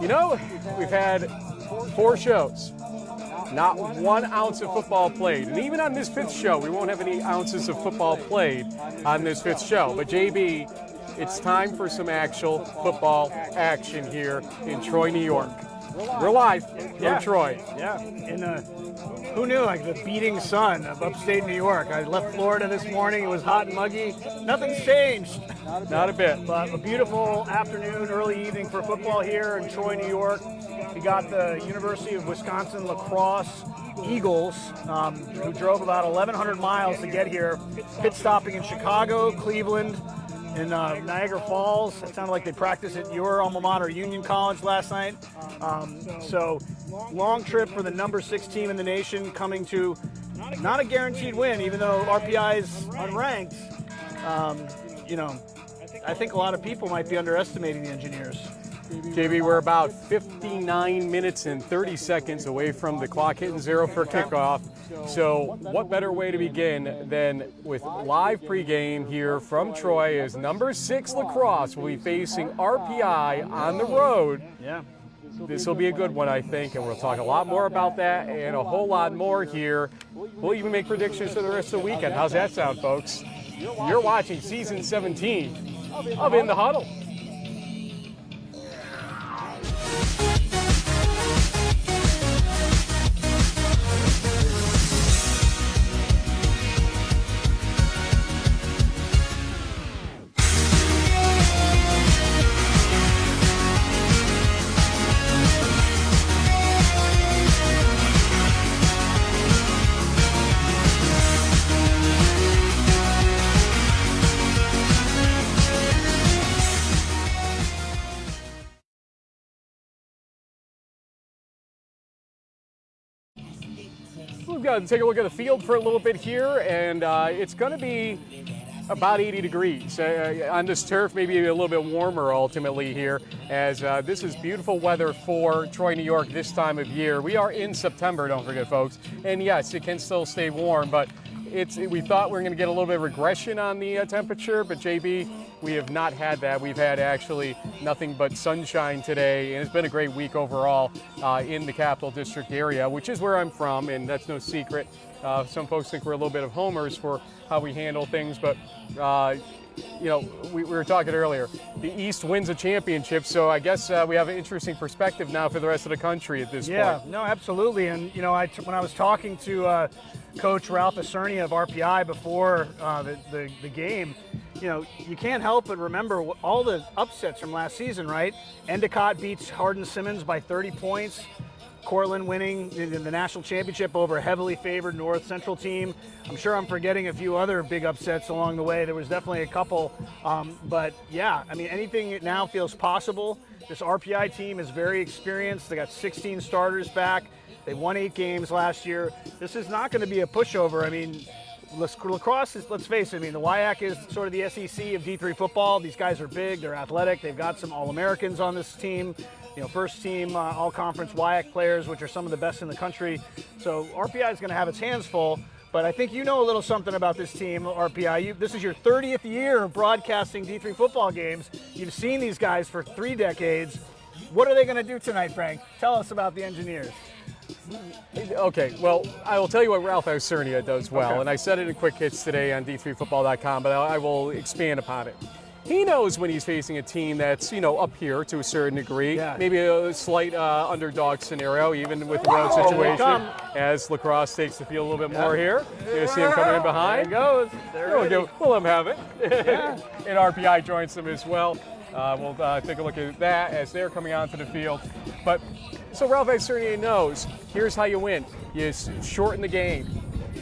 You know, we've had 4 shows. Not 1 ounce of football played. And even on this 5th show, we won't have any ounces of football played on this 5th show. But JB, it's time for some actual football action here in Troy, New York. We're live from Troy. Yeah, who knew, like the beating sun of upstate New York. I left Florida this morning, it was hot and muggy. Nothing's changed. Not a bit. But a beautiful afternoon, early evening for football here in Troy, New York. We got the University of Wisconsin lacrosse Eagles, who drove about 1,100 miles to get here, pit stopping in Chicago, Cleveland, in Niagara Falls. It sounded like they practiced at your alma mater, Union College, last night. So long trip for the number 6 team in the nation, coming to not a guaranteed win, even though RPI is unranked. I think a lot of people might be underestimating the Engineers. JB, we're about 59 minutes and 30 seconds away from the clock hitting 0 for kickoff. So what better way to begin than with live pregame here from Troy as number 6 lacrosse will be facing RPI on the road. Yeah. This will be a good one, I think, and we'll talk a lot more about that and a whole lot more here. We'll even make predictions for the rest of the weekend. How's that sound, folks? You're watching Season 17 of In the Huddle. We've got to take a look at the field for a little bit here, and it's going to be about 80 degrees. On this turf, maybe a little bit warmer ultimately here, as this is beautiful weather for Troy, New York this time of year. We are in September, don't forget, folks. And yes, it can still stay warm, but we thought we were going to get a little bit of regression on the temperature, but JB, we have not had that. We've had actually nothing but sunshine today, and it's been a great week overall in the Capital District area, which is where I'm from, and that's no secret. Some folks think we're a little bit of homers for how we handle things, but we were talking earlier. The East wins a championship, so I guess we have an interesting perspective now for the rest of the country at this point. Yeah, no, absolutely. And when I was talking to Coach Ralph Acernia of RPI before the game, you can't help but remember all the upsets from last season, right? Endicott beats Hardin-Simmons by 30 points. Cortland winning the national championship over a heavily favored North Central team. I'm sure I'm forgetting a few other big upsets along the way. There was definitely a couple. But yeah, I mean, anything now feels possible. This RPI team is very experienced. They got 16 starters back. They won 8 games last year. This is not going to be a pushover. I mean, lacrosse is, let's face it, I mean, the WIAC is sort of the SEC of D3 football. These guys are big, they're athletic, they've got some All-Americans on this team, first team all-conference WIAC players, which are some of the best in the country. So RPI is going to have its hands full, but I think you know a little something about this team, RPI. This is your 30th year of broadcasting D3 football games. You've seen these guys for 3 decades. What are they going to do tonight, Frank? Tell us about the Engineers. Okay, well, I will tell you what Ralph Acernia does well, and I said it in quick hits today on D3Football.com, but I will expand upon it. He knows when he's facing a team that's, up here to a certain degree, maybe a slight underdog scenario, even with the road situation, as lacrosse takes the field a little bit more here. You see him coming in behind. There he goes. We'll let him have it. And RPI joins them as well. We'll take a look at that as they're coming onto the field. But so Ralph Acernia knows, here's how you win. You shorten the game.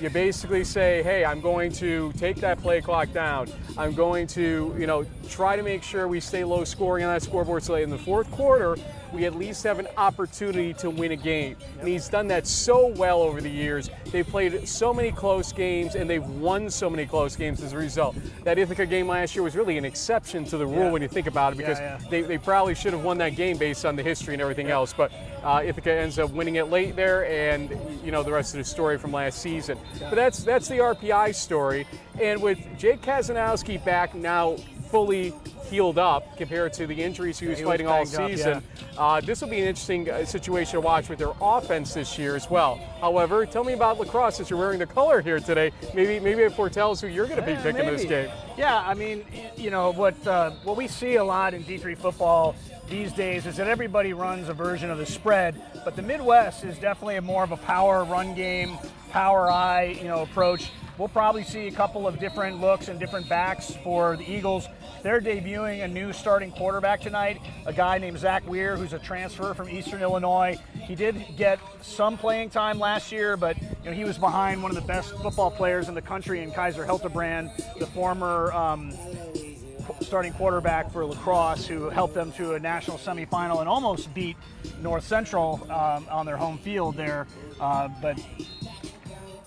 You basically say, hey, I'm going to take that play clock down. I'm going to, try to make sure we stay low scoring on that scoreboard so that in the 4th quarter, we at least have an opportunity to win a game. And he's done that so well over the years. They've played so many close games, and they've won so many close games as a result. That Ithaca game last year was really an exception to the rule when you think about it, because they probably should have won that game based on the history and everything else. But Ithaca ends up winning it late there, and the rest of the story from last season. But that's the RPI story. And with Jake Kazanowski back now fully healed up compared to the injuries he was fighting all season. This will be an interesting situation to watch with their offense this year as well. However, tell me about Lacrosse since you're wearing the color here today. Maybe it foretells who you're going to be picking this game. Yeah, I mean, you know, what we see a lot in D3 football these days is that everybody runs a version of the spread, but the Midwest is definitely more of a power run game, power eye, you know, approach. We'll probably see a couple of different looks and different backs for the Eagles. They're debuting a new starting quarterback tonight, a guy named Zach Weir, who's a transfer from Eastern Illinois. He did get some playing time last year, but you know, he was behind one of the best football players in the country in Kaiser Hildebrand, the former starting quarterback for Lacrosse, who helped them to a national semifinal and almost beat North Central on their home field there. But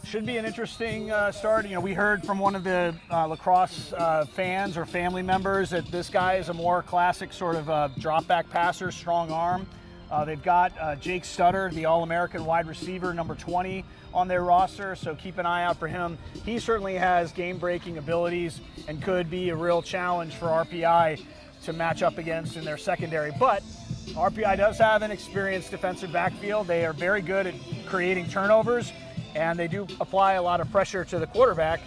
should be an interesting start. You know, we heard from one of the Lacrosse fans or family members that this guy is a more classic sort of drop back passer, strong arm. They've got Jake Stutter, the All-American wide receiver, number 20, on their roster, so keep an eye out for him. He certainly has game-breaking abilities and could be a real challenge for RPI to match up against in their secondary. But RPI does have an experienced defensive backfield. They are very good at creating turnovers, and they do apply a lot of pressure to the quarterback.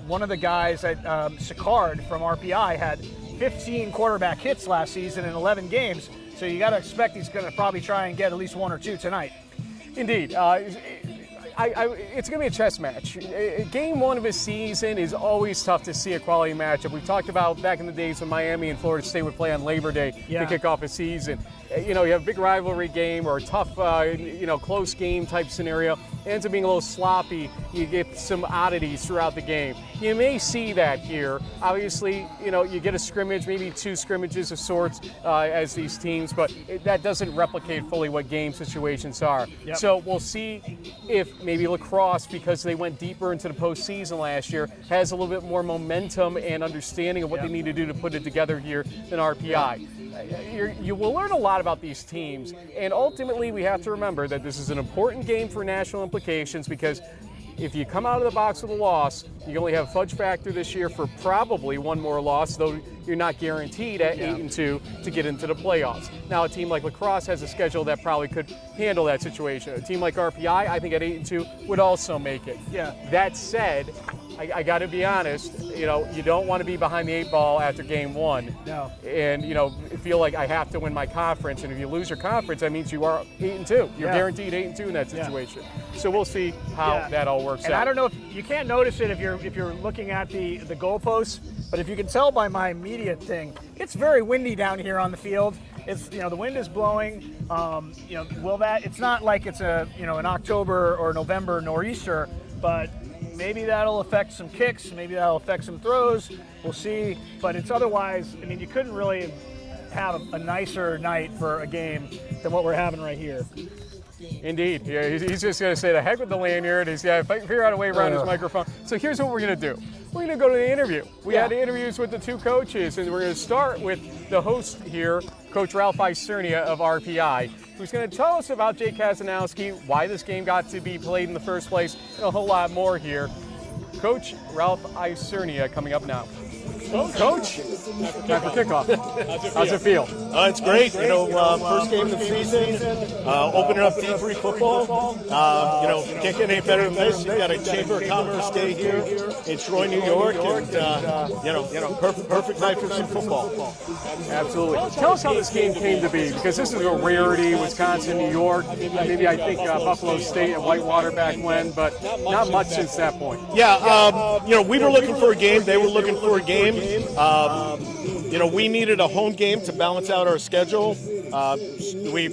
One of the guys at Sicard from RPI had 15 quarterback hits last season in 11 games, so you got to expect he's going to probably try and get at least one or two tonight. Indeed. It's going to be a chess match. Game one of a season is always tough to see a quality matchup. We talked about back in the days when Miami and Florida State would play on Labor Day to kick off a season. You know, you have a big rivalry game or a tough, close game type scenario. It ends up being a little sloppy. You get some oddities throughout the game. You may see that here. Obviously, you know, you get a scrimmage, maybe two scrimmages of sorts as these teams, but that doesn't replicate fully what game situations are. Yep. So we'll see if maybe Lacrosse, because they went deeper into the postseason last year, has a little bit more momentum and understanding of what they need to do to put it together here than RPI. You will learn a lot about these teams, and ultimately we have to remember that this is an important game for national implications, because if you come out of the box with a loss, you only have a fudge factor this year for probably one more loss, though you're not guaranteed at 8-2 to get into the playoffs. Now, a team like Lacrosse has a schedule that probably could handle that situation. A team like RPI, I think at 8-2 would also make it. That said, I got to be honest, you know, you don't want to be behind the 8 ball after game one. No. And, you know, feel like I have to win my conference. And if you lose your conference, that means you are 8-2. You're guaranteed 8-2 in that situation. So we'll see how that all works out. And I don't know if you can't notice it if you're looking at the goalposts, but if you can tell by my immediate thing, it's very windy down here on the field. It's, you know, the wind is blowing. You know, it's not like it's an October or November nor'easter, but maybe that'll affect some kicks, maybe that'll affect some throws. We'll see. But it's otherwise, I mean, you couldn't really have a nicer night for a game than what we're having right here. Indeed. Yeah, he's just going to say the heck with the lanyard. He's got to figure out a way around his microphone. So here's what we're going to do. We're going to go to the interview. We had interviews with the two coaches, and we're going to start with the host here, Coach Ralph Isernia of RPI, who's going to tell us about Jake Kazanowski, why this game got to be played in the first place, and a whole lot more here. Coach Ralph Isernia coming up now. Coach, time for kickoff. How's it feel? It's great. You know, first game of the season, opening up D3 football. You know, can't get any better than this. You got a Chamber of Commerce day here in Troy, New York, and perfect night for some football. Absolutely. Tell us how this game came to be, because this is a rarity. Wisconsin, New York, maybe I think Buffalo State and Whitewater back when, but not much since that point. Yeah, you know, we were looking for a game. They were looking for a game. You know, we needed a home game to balance out our schedule. We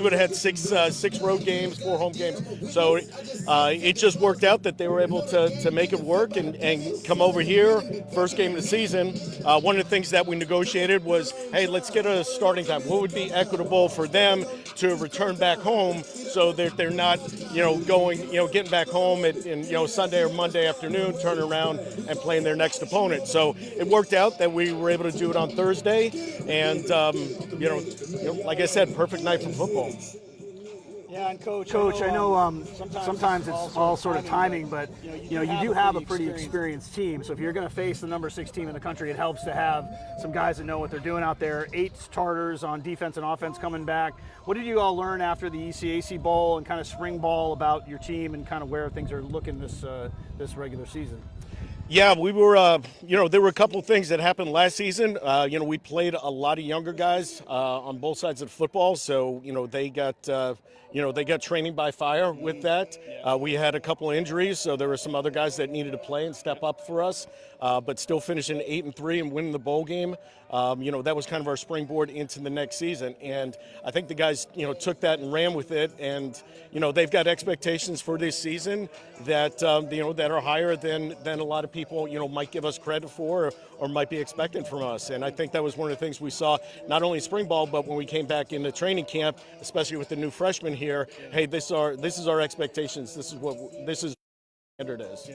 would have had six road games, 4 home games. So it just worked out that they were able to make it work and come over here. First game of the season. One of the things that we negotiated was, hey, let's get a starting time. What would be equitable for them to return back home so that they're not, getting back home at Sunday or Monday afternoon, turning around and playing their next opponent. So it worked out that we were able to do it on Thursday, and like I said, perfect night for football. Yeah, and Coach, I know sometimes it's all sort of timing, but you do have a pretty experienced team. So if you're going to face the number 6 team in the country, it helps to have some guys that know what they're doing out there. 8 starters on defense and offense coming back. What did you all learn after the ECAC Bowl and kind of spring ball about your team and kind of where things are looking this regular season? Yeah, we were, there were a couple of things that happened last season. We played a lot of younger guys on both sides of the football, so, they got training by fire with that. We had a couple of injuries, so there were some other guys that needed to play and step up for us, but still finishing 8-3 and winning the bowl game. That was kind of our springboard into the next season, and I think the guys, took that and ran with it, and, they've got expectations for this season that, that are higher than a lot of people, might give us credit for or might be expecting from us. And I think that was one of the things we saw, not only in spring ball, but when we came back into training camp, especially with the new freshmen here. Hey, this is our expectations. This is standard is.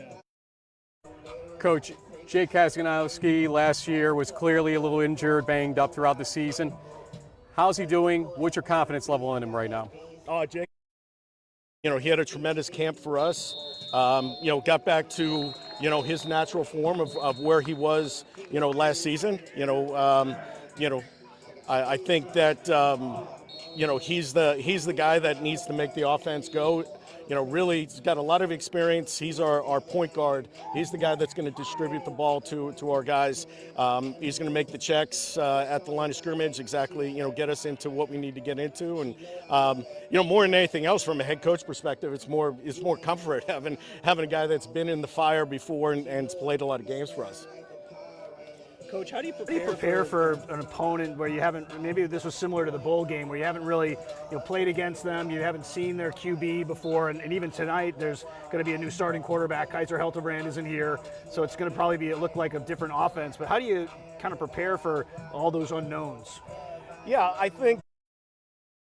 Coach, Jake Kaczynowski last year was clearly a little injured, banged up throughout the season. How's he doing? What's your confidence level in him right now? Jake, he had a tremendous camp for us. Got back to, his natural form of where he was, last season. I think that, he's the guy that needs to make the offense go. Really, he's got a lot of experience. He's our point guard. He's the guy that's going to distribute the ball to our guys. He's going to make the checks at the line of scrimmage, exactly, get us into what we need to get into. And, more than anything else from a head coach perspective, it's more comfort having a guy that's been in the fire before and played a lot of games for us. Coach, how do you prepare for an opponent where you haven't, maybe this was similar to the bowl game, where you haven't really played against them, you haven't seen their QB before, and even tonight there's going to be a new starting quarterback. Kaiser Helterbrand isn't here, so it's going to probably look like a different offense. But how do you kind of prepare for all those unknowns? Yeah, I think,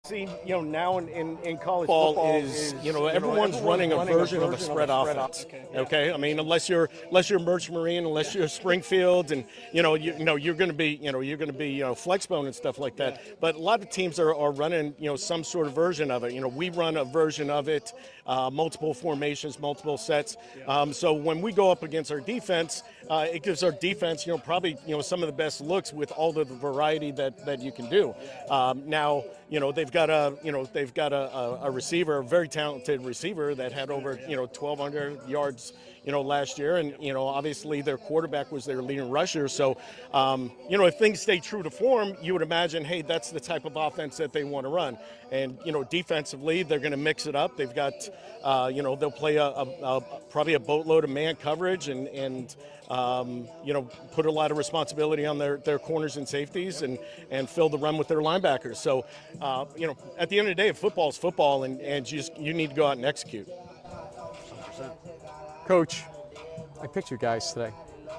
now in college football is, everyone's running a version of a spread offense. Okay, I mean, unless you're Merchant Marine, unless you're Springfield, and you're going to be flexbone and stuff like that. But a lot of teams are running some sort of version of it. We run a version of it, multiple formations, multiple sets. So when we go up against our defense, it gives our defense probably some of the best looks with all the variety that you can do. Now they've got a receiver, a very talented receiver that had over 1,200 yards last year, and obviously their quarterback was their leading rusher. So if things stay true to form, you would imagine, hey, that's the type of offense that they want to run. And defensively, they're going to mix it up. They've got they'll play probably a boatload of man coverage and put a lot of responsibility on their corners and safeties and fill the run with their linebackers. So at the end of the day, football is football, and you need to go out and execute. 100%. Coach, I picked you guys today.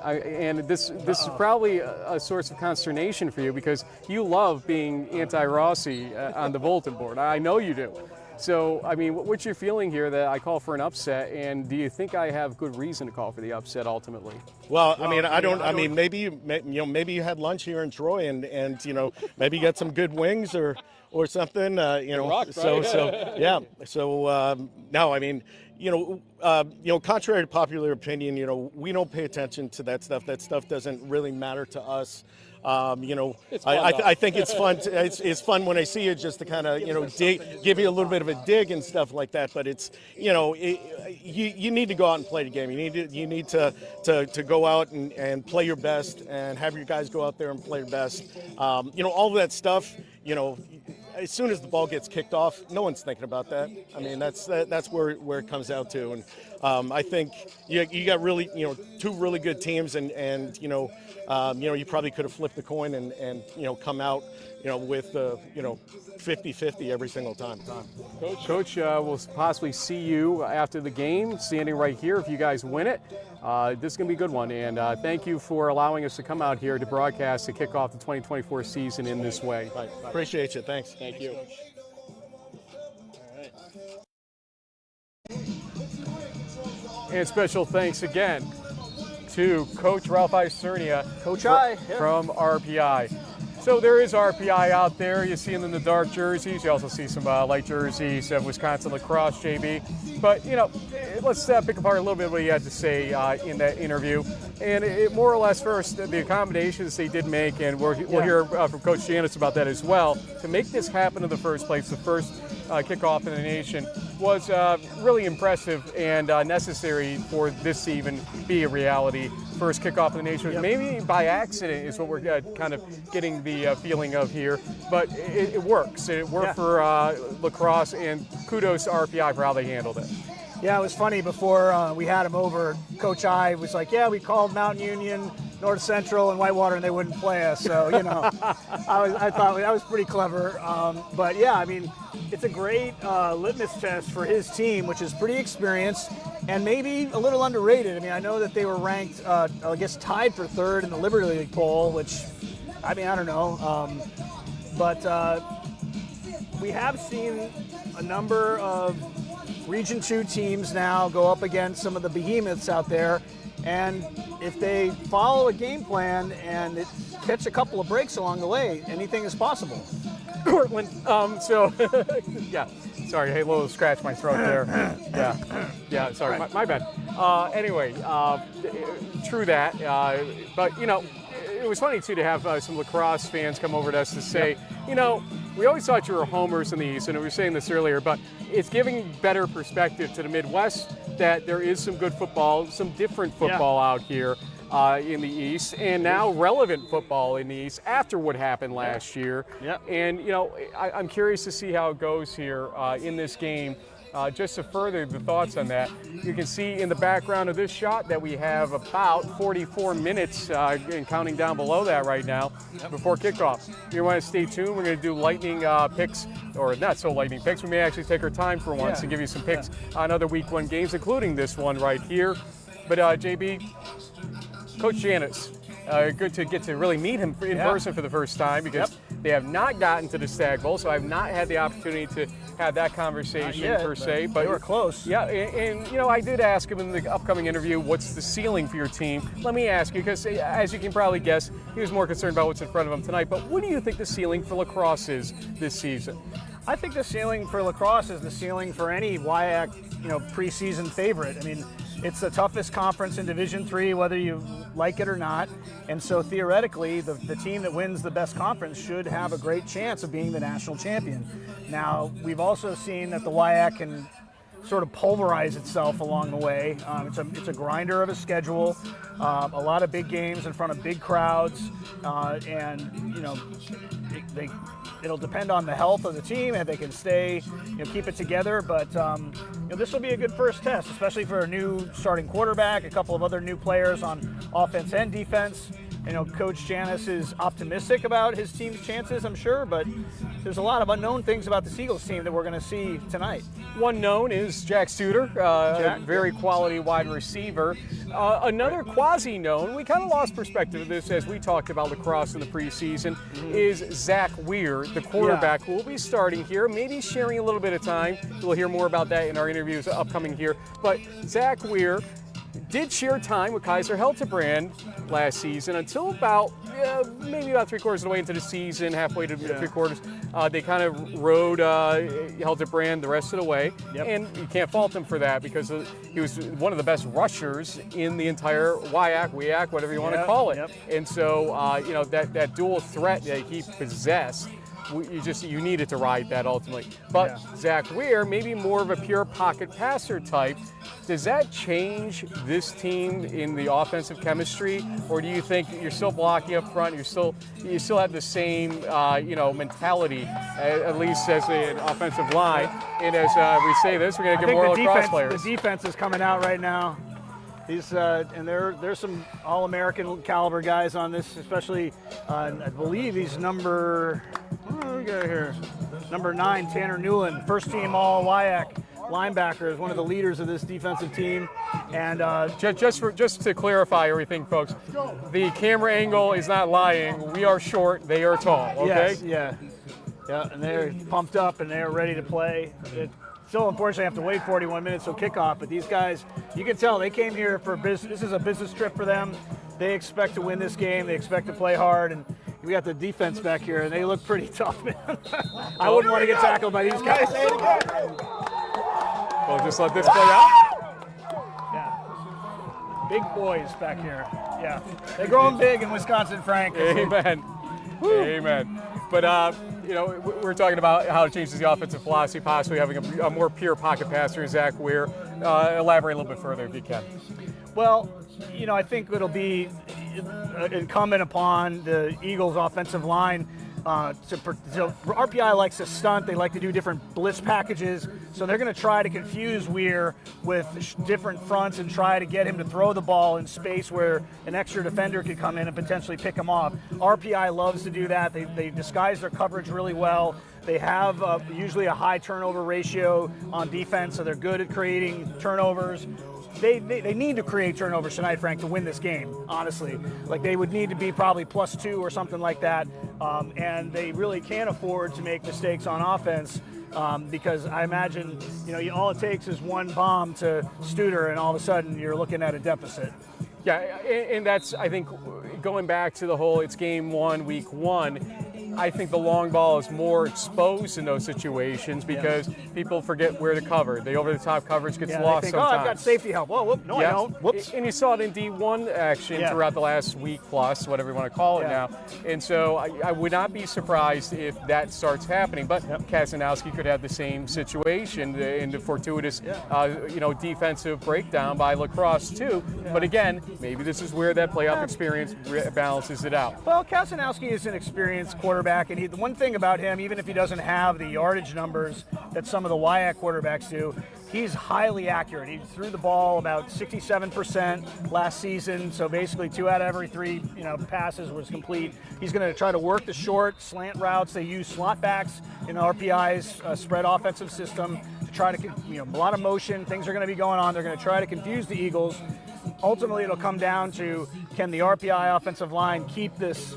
And this is probably a source of consternation for you because you love being anti-Rossi on the bulletin board. I know you do. So, I mean, what's your feeling here that I call for an upset, and do you think I have good reason to call for the upset ultimately? Well, I mean, I don't. Maybe you had lunch here in Troy, and maybe you got some good wings or something. Rock, right? So yeah. So no, I mean. Contrary to popular opinion, we don't pay attention to that stuff. That stuff doesn't really matter to us. I think it's fun. It's fun when I see it just to kind of give you a little bit of a dig and stuff like that. But it's you need to go out and play the game. You need to go out and play your best and have your guys go out there and play your best. All of that stuff. As soon as the ball gets kicked off, no one's thinking about that. I mean, that's where it comes out to. And I think you got really two really good teams, and you probably could have flipped the coin and come out with 50-50 every single time. Coach, we'll possibly see you after the game, standing right here if you guys win it. This is going to be a good one, and thank you for allowing us to come out here to broadcast to kick off the 2024 season in this way. Right. Appreciate you. Thanks. Thank you. And special thanks again to Coach Ralph Isernia Coach from RPI. So there is RPI out there. You see them in the dark jerseys. You also see some light jerseys of Wisconsin lacrosse, JB. But, let's pick apart a little bit what you had to say in that interview. And more or less, first, the accommodations they did make, and we'll hear from Coach Janis about that as well, to make this happen in the first place, the first kickoff in the nation, was really impressive and necessary for this to even be a reality. First kickoff in the nation, maybe by accident is what we're kind of getting the feeling of here, but it works. It worked for lacrosse, and kudos to RPI for how they handled it. Yeah, it was funny before we had him over. Coach I was like, we called Mountain Union, North Central, and Whitewater, and they wouldn't play us. So, I thought that was pretty clever. But yeah, I mean, it's a great litmus test for his team, which is pretty experienced and maybe a little underrated. I mean, I know that they were ranked, I guess, tied for third in the Liberty League poll, which, I mean, I don't know. But we have seen a number of Region 2 teams now go up against some of the behemoths out there, and if they follow a game plan and catch a couple of breaks along the way, anything is possible. Cortland, yeah, sorry, hey, a little scratch my throat there. Yeah, sorry, my bad. Anyway, true that, but it was funny too to have some lacrosse fans come over to us to say, we always thought you were homers in the East, and we were saying this earlier, but it's giving better perspective to the Midwest that there is some good football, some different football out here in the East, and now relevant football in the East after what happened last year. And, I'm curious to see how it goes here in this game. Just to further the thoughts on that, you can see in the background of this shot that we have about 44 minutes and counting down below that right now before kickoff. You want to stay tuned. We're going to do lightning picks, or not so lightning picks. We may actually take our time for once and give you some picks on other Week 1 games, including this one right here. But JB, Coach Janis, good to get to really meet him in person for the first time, because they have not gotten to the Stag Bowl, so I've not had the opportunity to have that conversation per se. But they were close. Yeah, and I did ask him in the upcoming interview, what's the ceiling for your team? Let me ask you, because as you can probably guess, he was more concerned about what's in front of him tonight. But what do you think the ceiling for lacrosse is this season? I think the ceiling for lacrosse is the ceiling for any WIAC, preseason favorite. I mean, it's the toughest conference in Division III, whether you like it or not. And so theoretically, the team that wins the best conference should have a great chance of being the national champion. Now, we've also seen that the WIAC can sort of pulverize itself along the way. It's a grinder of a schedule, a lot of big games in front of big crowds, and it'll depend on the health of the team and if they can stay, keep it together. But this will be a good first test, especially for a new starting quarterback, a couple of other new players on offense and defense. Coach Janis is optimistic about his team's chances, I'm sure, but there's a lot of unknown things about the Seagulls team that we're going to see tonight. One known is Jack Studer, a very quality wide receiver. Another quasi-known, we kind of lost perspective of this as we talked about lacrosse in the preseason, is Zach Weir, the quarterback who will be starting here, maybe sharing a little bit of time. We'll hear more about that in our interviews upcoming here. But Zach Weir did share time with Kaiser Heltebrand last season until maybe about 3/4 of the way into the season, halfway to 3/4. They kind of rode Heltebrand the rest of the way, and you can't fault him for that because he was one of the best rushers in the entire WIAC, whatever you want to call it. And so, that dual threat that he possessed, you needed to ride that ultimately. But Zach Weir, maybe more of a pure pocket passer type. Does that change this team in the offensive chemistry, or do you think you're still blocking up front? You still have the same mentality, at least as an offensive line. And as we say this, we're going to get more lacrosse players. The defense is coming out right now. And there's some All-American caliber guys on this, especially I believe he's number 9, Tanner Newland, first team All-WIAC linebacker, is one of the leaders of this defensive team. And just to clarify everything, folks, the camera angle is not lying. We are short, they are tall. Okay. Yes, and they're pumped up and they're ready to play. Still, unfortunately, have to wait 41 minutes till kickoff, but these guys, you can tell they came here for business. This is a business trip for them. They expect to win this game. They expect to play hard, we got the defense back here, and they look pretty tough, man. I wouldn't want to get tackled by these guys. We'll just let this play out. Yeah. Big boys back here. Yeah. They growing big in Wisconsin, Frank. Amen. Amen. But, we're talking about how it changes the offensive philosophy, possibly having a more pure pocket passer, Zach Weir. Elaborate a little bit further if you can. Well, I think it'll be incumbent upon the Eagles' offensive line so RPI likes to stunt. They like to do different blitz packages. So they're going to try to confuse Weir with different fronts and try to get him to throw the ball in space where an extra defender could come in and potentially pick him off. RPI loves to do that. They disguise their coverage really well. They have usually a high turnover ratio on defense, so they're good at creating turnovers. They need to create turnovers tonight, Frank, to win this game, honestly. Like, they would need to be probably +2 or something like that, and they really can't afford to make mistakes on offense because I imagine, all it takes is one bomb to Studer, and all of a sudden you're looking at a deficit. Yeah, and that's, I think, going back to the whole it's game one, week one, I think the long ball is more exposed in those situations because people forget where to cover. The over-the-top coverage gets lost they think, sometimes. Oh, I've got safety help. Whoa, whoop, no, I don't. Whoops. And you saw it in D1 action throughout the last week plus, whatever you want to call it now. And so I would not be surprised if that starts happening. But Kasanowski could have the same situation in the fortuitous, defensive breakdown by Crosse too. But again, maybe this is where that playoff experience balances it out. Well, Kasanowski is an experienced quarterback, and the one thing about him, even if he doesn't have the yardage numbers that some of the WIAC quarterbacks do, he's highly accurate. He threw the ball about 67% last season, so basically 2 out of every 3 passes was complete. He's going to try to work the short slant routes. They use slot backs in RPI's spread offensive system to try to, a lot of motion. Things are going to be going on. They're going to try to confuse the Eagles. Ultimately, it'll come down to, can the RPI offensive line keep this?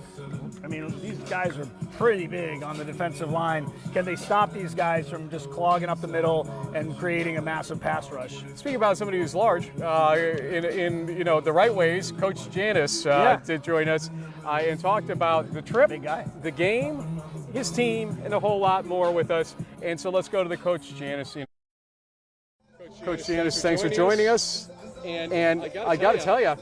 I mean, these guys are pretty big on the defensive line. Can they stop these guys from just clogging up the middle and creating a massive pass rush? Speaking about somebody who's large, in the right ways, Coach Janis did join us and talked about the trip, big guy, the game, his team, and a whole lot more with us. And so let's go to the Coach Janis. Coach Janis, thanks for joining us. And I got to tell you,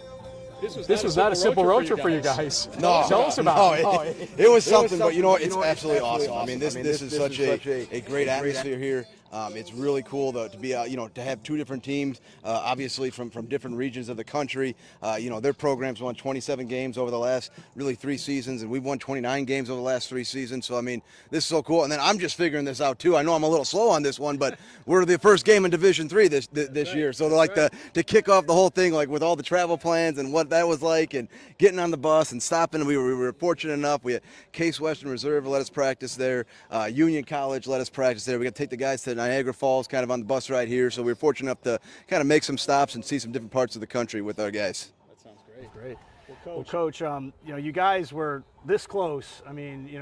this was not a simple road trip for you guys. No, tell us about it. It was something, but it's absolutely awesome. I mean, this is such a great atmosphere here. It's really cool to be to have 2 different teams, obviously from different regions of the country. Their programs won 27 games over the last really 3 seasons, and we've won 29 games over the last 3 seasons. So I mean, this is so cool. And then I'm just figuring this out too. I know I'm a little slow on this one, but we're the first game in Division III this year. So to kick off the whole thing, like with all the travel plans and what that was like, and getting on the bus and stopping. We were fortunate enough. We had Case Western Reserve let us practice there. Union College let us practice there. We got to take the guys to Niagara Falls kind of on the bus ride here, so we were fortunate enough to kind of make some stops and see some different parts of the country with our guys. That sounds great. Well, Coach, you guys were this close. I mean, you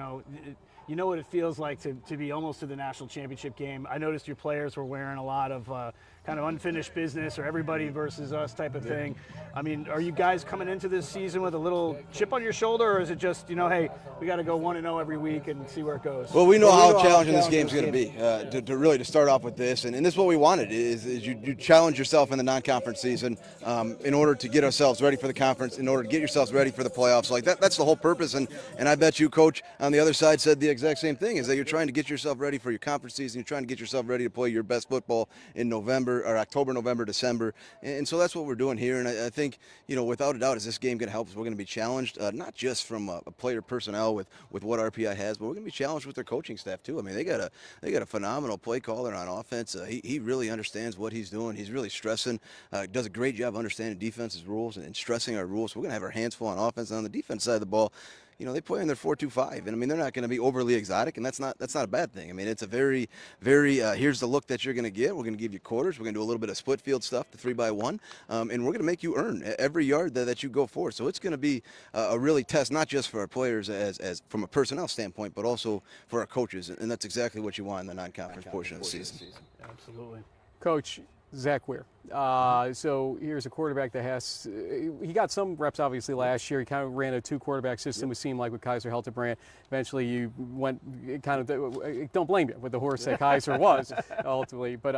know what it feels like to be almost to the national championship game. I noticed your players were wearing a lot of kind of unfinished business or everybody versus us type of thing. I mean, are you guys coming into this season with a little chip on your shoulder, or is it just, hey, we got to go 1-0 every week and see where it goes? Well, we know how challenging this game's going to be. To really start off with this, and this is what we wanted, is you challenge yourself in the non-conference season in order to get ourselves ready for the conference, in order to get yourselves ready for the playoffs. Like that's the whole purpose, and I bet you, Coach, on the other side said the exact same thing, is that you're trying to get yourself ready for your conference season. You're trying to get yourself ready to play your best football in October, November, December. And so that's what we're doing here. And I think, without a doubt, is this game going to help us? We're going to be challenged, not just from a player personnel with what RPI has, but we're going to be challenged with their coaching staff too. I mean, they got a phenomenal play caller on offense. He really understands what he's doing. He's really stressing, does a great job understanding defense's rules and stressing our rules. So we're going to have our hands full on offense. And on the defense side of the ball, they play in their 4-2-5, and I mean, they're not going to be overly exotic, and that's not a bad thing. I mean, it's a very, very here's the look that you're going to get. We're going to give you quarters. We're going to do a little bit of split field stuff, the 3x1, and we're going to make you earn every yard that you go for. So it's going to be a really test, not just for our players as from a personnel standpoint, but also for our coaches, and that's exactly what you want in the non-conference portion of the season. Absolutely. Coach, Zach Weir. So here's a quarterback that he got some reps obviously last year. He kind of ran a 2-quarterback system, it seemed like, with Kaiser Heltebrand. Eventually you went don't blame you with the horse that Kaiser was ultimately. But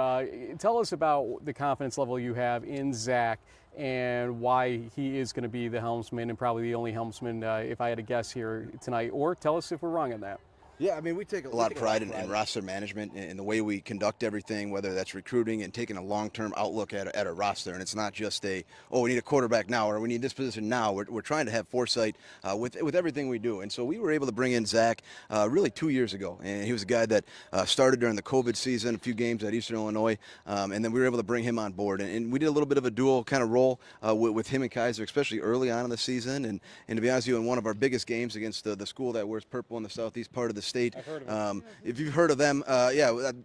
tell us about the confidence level you have in Zach and why he is going to be the helmsman and probably the only helmsman, if I had to guess here tonight. Or tell us if we're wrong on that. Yeah, I mean, we take a lot of pride in roster management and the way we conduct everything, whether that's recruiting and taking a long-term outlook at a roster. And it's not just we need a quarterback now or we need this position now. We're trying to have foresight with everything we do. And so we were able to bring in Zach really 2 years ago. And he was a guy that started during the COVID season, a few games at Eastern Illinois. And then we were able to bring him on board. And we did a little bit of a dual kind of role with him and Kaiser, especially early on in the season. And to be honest with you, in one of our biggest games against the school that wears purple in the southeast part of the state. I've heard of them. If you've heard of them,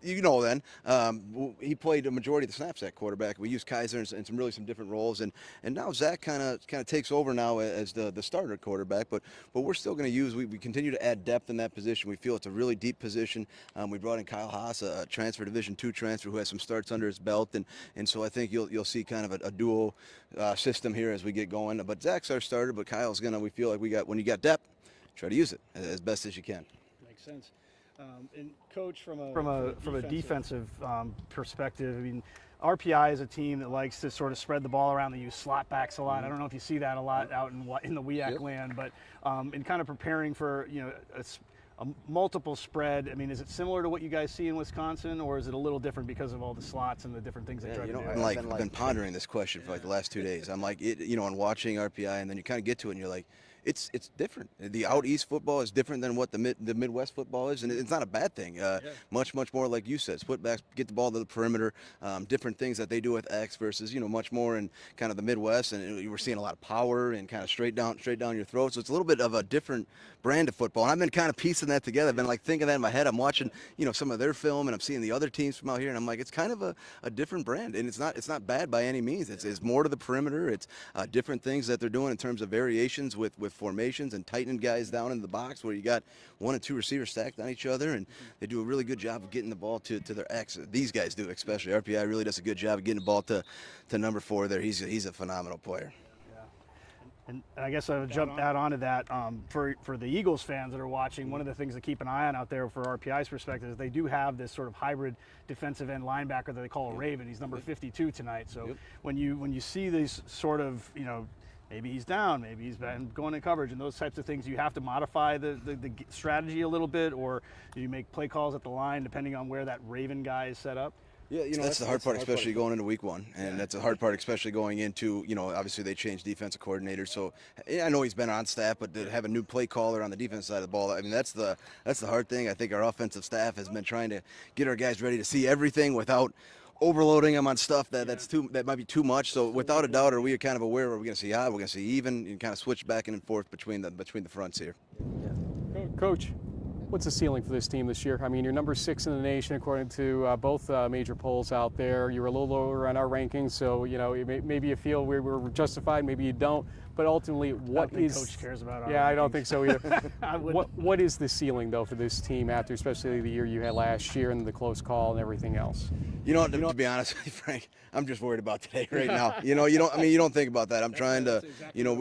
you know then. He played a majority of the snaps at quarterback. We used Kaiser in some different roles, and now Zach kind of takes over now as the starter quarterback. But we're still going to use. We continue to add depth in that position. We feel it's a really deep position. We brought in Kyle Haas, a transfer Division II transfer who has some starts under his belt, and so I think you'll see kind of a dual system here as we get going. But Zach's our starter, but Kyle's we feel like when you got depth, try to use it as best as you can. Makes sense. And coach, from a defensive perspective, I mean, RPI is a team that likes to sort of spread the ball around. They use slot backs a lot. I don't know if you see that a lot out in the WIAC land, but in kind of preparing for a multiple spread. I mean, is it similar to what you guys see in Wisconsin, or is it a little different because of all the slots and the different things they try to do? I've been pondering this question for the last 2 days. I'm like, and watching RPI, and then you kind of get to it, and you're like, it's different. The out east football is different than what the Midwest football is, and it's not a bad thing. Much more like you said, split backs, get the ball to the perimeter, different things that they do with X versus much more in kind of the Midwest, and we're seeing a lot of power and kind of straight down your throat. So it's a little bit of a different brand of football, and I've been kind of piecing that together. I've been thinking that in my head. I'm watching some of their film, and I'm seeing the other teams from out here, and I'm like, it's kind of a different brand, and it's not bad by any means. It's more to the perimeter. It's different things that they're doing in terms of variations with formations and tightening guys down in the box where you got 1 and 2 receivers stacked on each other, and they do a really good job of getting the ball to their X. These guys do, especially RPI really does a good job of getting the ball to number 4 there. He's a phenomenal player. And I guess I would add on to that, for the Eagles fans that are watching, one of the things to keep an eye on out there for RPI's perspective is they do have this sort of hybrid defensive end linebacker that they call a Raven. He's number 52 tonight. So when you see these sort of, maybe he's down, maybe he's been going in coverage and those types of things, you have to modify the strategy a little bit, or you make play calls at the line depending on where that Raven guy is set up. Yeah, that's the hard part, especially going into week 1, and that's the hard part, especially going into, obviously they changed defensive coordinators. So I know he's been on staff, but to have a new play caller on the defense side of the ball, I mean, that's the hard thing. I think our offensive staff has been trying to get our guys ready to see everything without overloading them on stuff that might be too much. So without a doubt, are we kind of aware we're going to see odd, we're going to see even, and kind of switch back and forth between the fronts here. Coach, what's the ceiling for this team this year? I mean, you're number 6 in the nation according to both major polls out there. You're a little lower on our rankings, so maybe you feel we're justified, maybe you don't. But ultimately, what is? Coach cares about our Yeah, rankings. I don't think so either. What is the ceiling though for this team after, especially the year you had last year and the close call and everything else? To be honest with you, Frank, I'm just worried about today right now. You don't think about that. I'm trying to,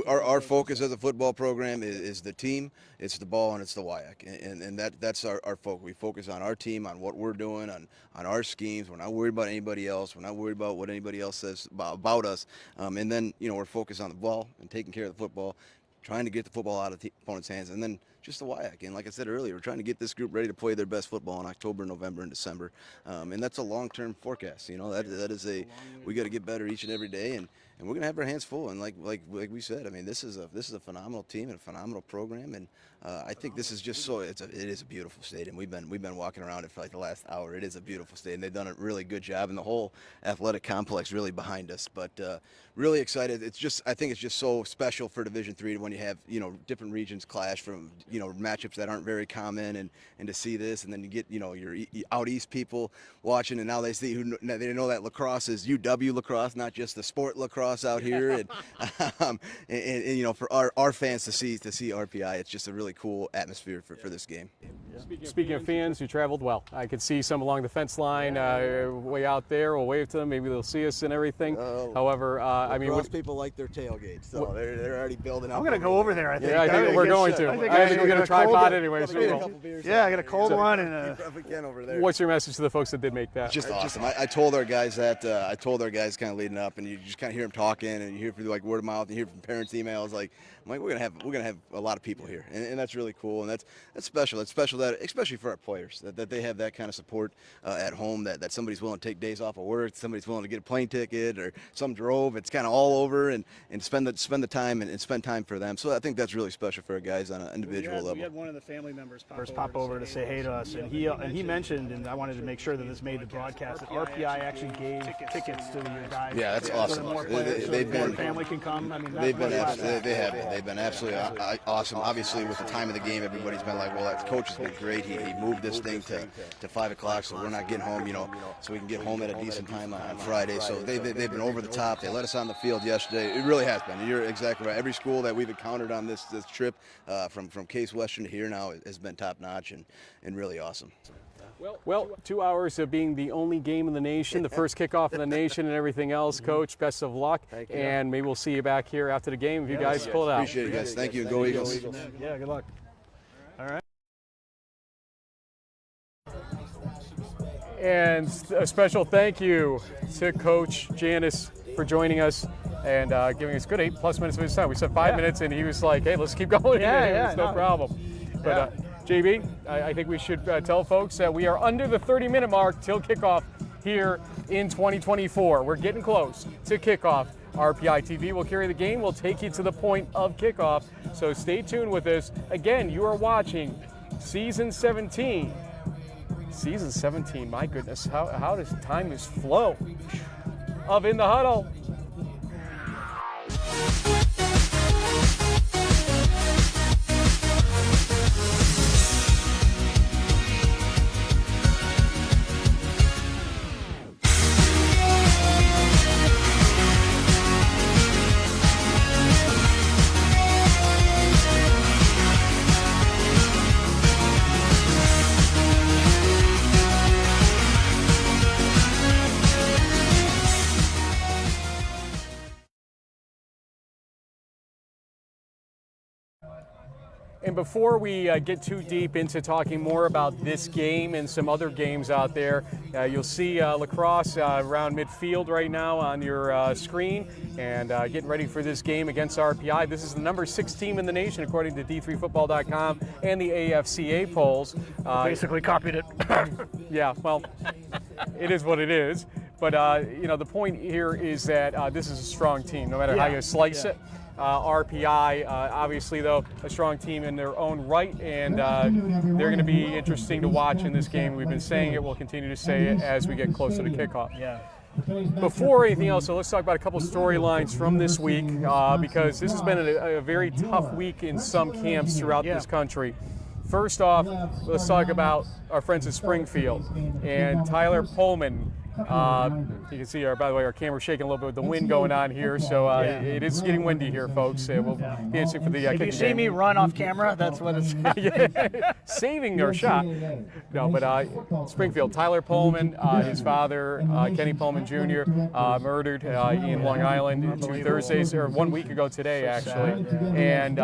our focus as a football program is the team, it's the ball, and it's the WIAC, and that's our focus. We focus on our team, on what we're doing, on our schemes. We're not worried about anybody else. We're not worried about what anybody else says about us. And then we're focused on the ball and taking care of the football, trying to get the football out of the opponent's hands, and then just the WIAC. And like I said earlier, we're trying to get this group ready to play their best football in October, November, and December. And that's a long-term forecast. That is we got to get better each and every day, and we're gonna have our hands full. And like we said, I mean, this is a phenomenal team and a phenomenal program, and I think this is just it is a beautiful stadium. We've been walking around it for like the last hour. It is a beautiful stadium. They've done a really good job, and the whole athletic complex really behind us. But really excited. I think it's just so special for Division III when you have different regions clash from matchups that aren't very common, and to see this, and then you get your out east people watching, and now they see they know that lacrosse is UW lacrosse, not just the sport lacrosse out here, and for our fans to see RPI, it's just a really cool atmosphere for this game. Speaking of fans, you traveled well. I could see some along the fence line, way out there. We'll wave to them. Maybe they'll see us and everything. However, I mean, Crosse people like their tailgates, so they're already building up. I'm going to go over there, I think. Yeah, I think we're going to. I have to go get a tripod anyway. Yeah, I got a cold one. And If we can over there. what's your message to the folks that did make that? Just awesome. I told our guys that. I told our guys kind of leading up, and you just kind of hear them talking, and you hear through like word of mouth, and you hear from parents' emails. Like, I'm like, we're gonna have a lot of people here, and that's really cool, and that's special. It's special that, especially for our players, that they have that kind of support at home. That somebody's willing to take days off of work, somebody's willing to get a plane ticket, or some drove. It's kind of all over, and spend the time and spend time for them. So I think that's really special for our guys on an individual level. We had one of the family members pop over to say hey to us, and he mentioned, and I wanted to make sure that this made the broadcast, that RPI actually gave tickets to your guys. Yeah, that's awesome. So that more players, They've more been family can come. I mean, they've been absolutely awesome. Obviously, with the time of the game, everybody's been like, well, that coach has been great. He moved this thing to 5 o'clock, so we're not getting home, so we can get home at a decent time on Friday. So they've been over the top. They let us on the field yesterday. It really has been. You're exactly right. Every school that we've encountered on this trip, from Case Western to here now, has been top notch and really awesome. Well, 2 hours of being the only game in the nation, the first kickoff in the nation, and everything else. Coach, best of luck, and maybe we'll see you back here after the game if you guys pull it out. Appreciate it, guys. Thank you. Go Eagles. Yeah, good luck. All right. And a special thank you to Coach Janis for joining us and giving us good 8+ minutes of his time. We said 5 minutes, and he was like, hey, let's keep going. It's no problem. But JB, I think we should tell folks that we are under the 30-minute mark till kickoff here in 2024. We're getting close to kickoff. RPI TV will carry the game. We'll take you to the point of kickoff. So stay tuned with us. Again, you are watching Season 17. Season 17, my goodness, how does time just flow? Of In the Huddle. And before we get too deep into talking more about this game and some other games out there, you'll see Crosse around midfield right now on your screen, and getting ready for this game against RPI. This is the number 6 team in the nation according to D3Football.com and the AFCA polls. Basically copied it. Yeah, well, it is what it is. But the point here is that this is a strong team, no matter how you slice it. RPI, obviously, though, a strong team in their own right, and they're going to be interesting to watch in this game. We've been saying it, we'll continue to say it as we get closer to kickoff. Yeah. Before anything else, so let's talk about a couple storylines from this week, because this has been a very tough week in some camps throughout this country. First off, let's talk about our friends at Springfield and Tyler Pullman. You can see, by the way, our camera's shaking a little bit with the wind going on here, so it is getting windy here, folks. We'll be interesting for the If you see me run off camera, that's what it's. Saving our shot. No, but Springfield, Tyler Pullman, his father, Kenny Pullman Jr., murdered in Long Island 2 Thursdays, or 1 week ago today, actually. And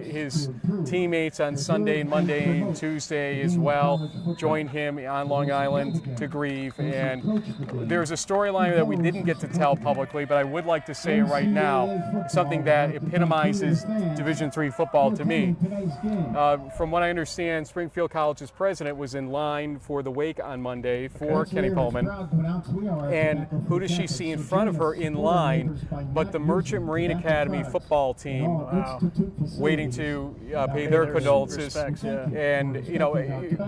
his teammates on Sunday and Monday and Tuesday as well joined him on Long Island to grieve. And there's a storyline that we didn't get to tell publicly, but I would like to say it right now, something that epitomizes Division III football to me. From what I understand, Springfield College's president was in line for the wake on Monday for Kenny Pullman. And who does she see in front of her in line but the Merchant Marine Academy football team waiting to pay their condolences. And,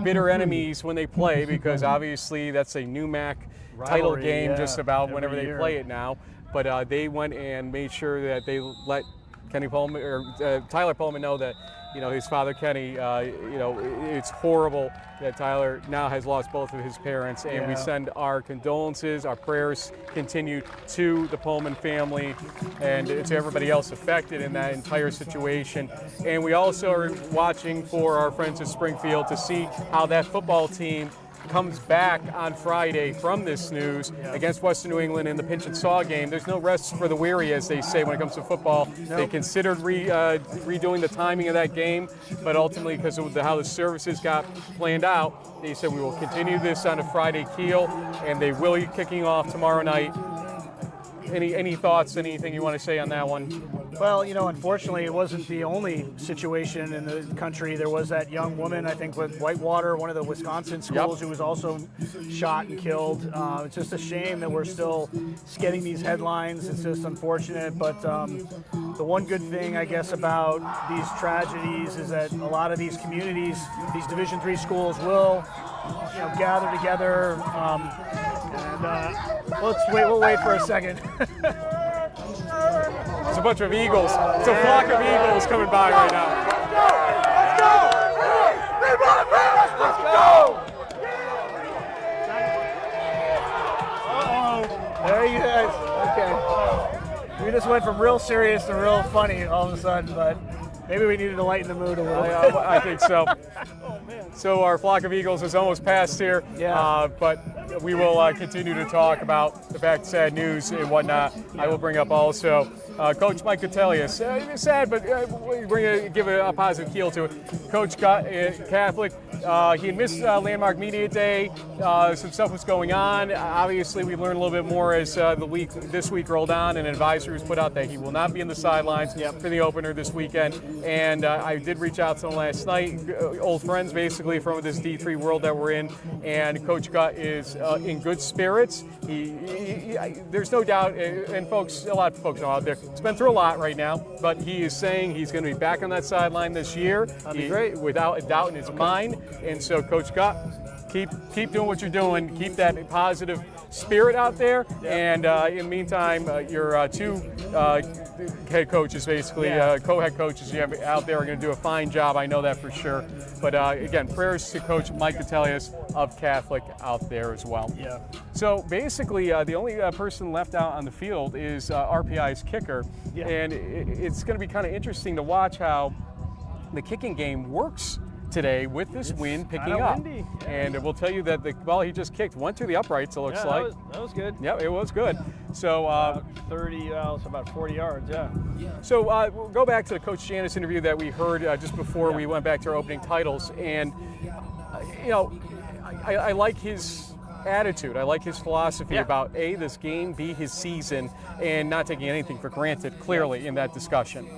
bitter enemies when they play, because obviously that's a new MAC title game just about whenever they play it now. But they went and made sure that they let Kenny Pullman or Tyler Pullman know that his father Kenny, it's horrible that Tyler now has lost both of his parents, and we send our condolences, our prayers continue to the Pullman family and to everybody else affected in that entire situation. And we also are watching for our friends at Springfield to see how that football team comes back on Friday from this snooze against Western New England in the pinch and saw game. There's no rest for the weary, as they say when it comes to football. Nope. They considered redoing the timing of that game, but ultimately, because of how the services got planned out, they said we will continue this on a Friday keel, and they will be kicking off tomorrow night. Any thoughts, anything you want to say on that one? Well, unfortunately, it wasn't the only situation in the country. There was that young woman, I think, with Whitewater, one of the Wisconsin schools, who was also shot and killed. It's just a shame that we're still getting these headlines. It's just unfortunate. But the one good thing, I guess, about these tragedies is that a lot of these communities, these Division III schools, will gather together. We'll wait for a second. There's a bunch of eagles. It's a flock of eagles coming by right now. Let's go! Uh-oh. There you guys. Okay. We just went from real serious to real funny all of a sudden, but maybe we needed to lighten the mood a little bit. I think so. So our flock of eagles is almost past here, but we will continue to talk about the fact, sad news and whatnot. I will bring up also Coach Mike Catelius. Sad, but give a positive keel to it. Coach Catholic. He had missed Landmark Media Day. Some stuff was going on. Obviously, we learned a little bit more as this week rolled on, and an advisory was put out that he will not be in the sidelines for the opener this weekend. And I did reach out to him last night, old friends basically from this D3 world that we're in, and Coach Gut is in good spirits. There's no doubt, and a lot of folks know out there, he's been through a lot right now, but he is saying he's going to be back on that sideline this year. That'd be great. Without a doubt in his mind. And so, Coach Gut, keep doing what you're doing. Keep that positive spirit out there. And in the meantime, your two head coaches, basically, co-head coaches you have out there are going to do a fine job. I know that for sure. But again, prayers to Coach Mike Catelius of Catholic out there as well. Yeah. So basically, the only person left out on the field is RPI's kicker. Yeah. And it's going to be kind of interesting to watch how the kicking game works today with this wind picking up. Windy. Yeah. And we'll tell you that the ball he just kicked went through the uprights, it looks like. That was good. Yeah, it was good. So it's about 40 yards, yeah. So we'll go back to the Coach Janis interview that we heard just before we went back to our opening titles. And, I like his attitude. I like his philosophy about A, this game, B, his season, and not taking anything for granted, clearly, in that discussion.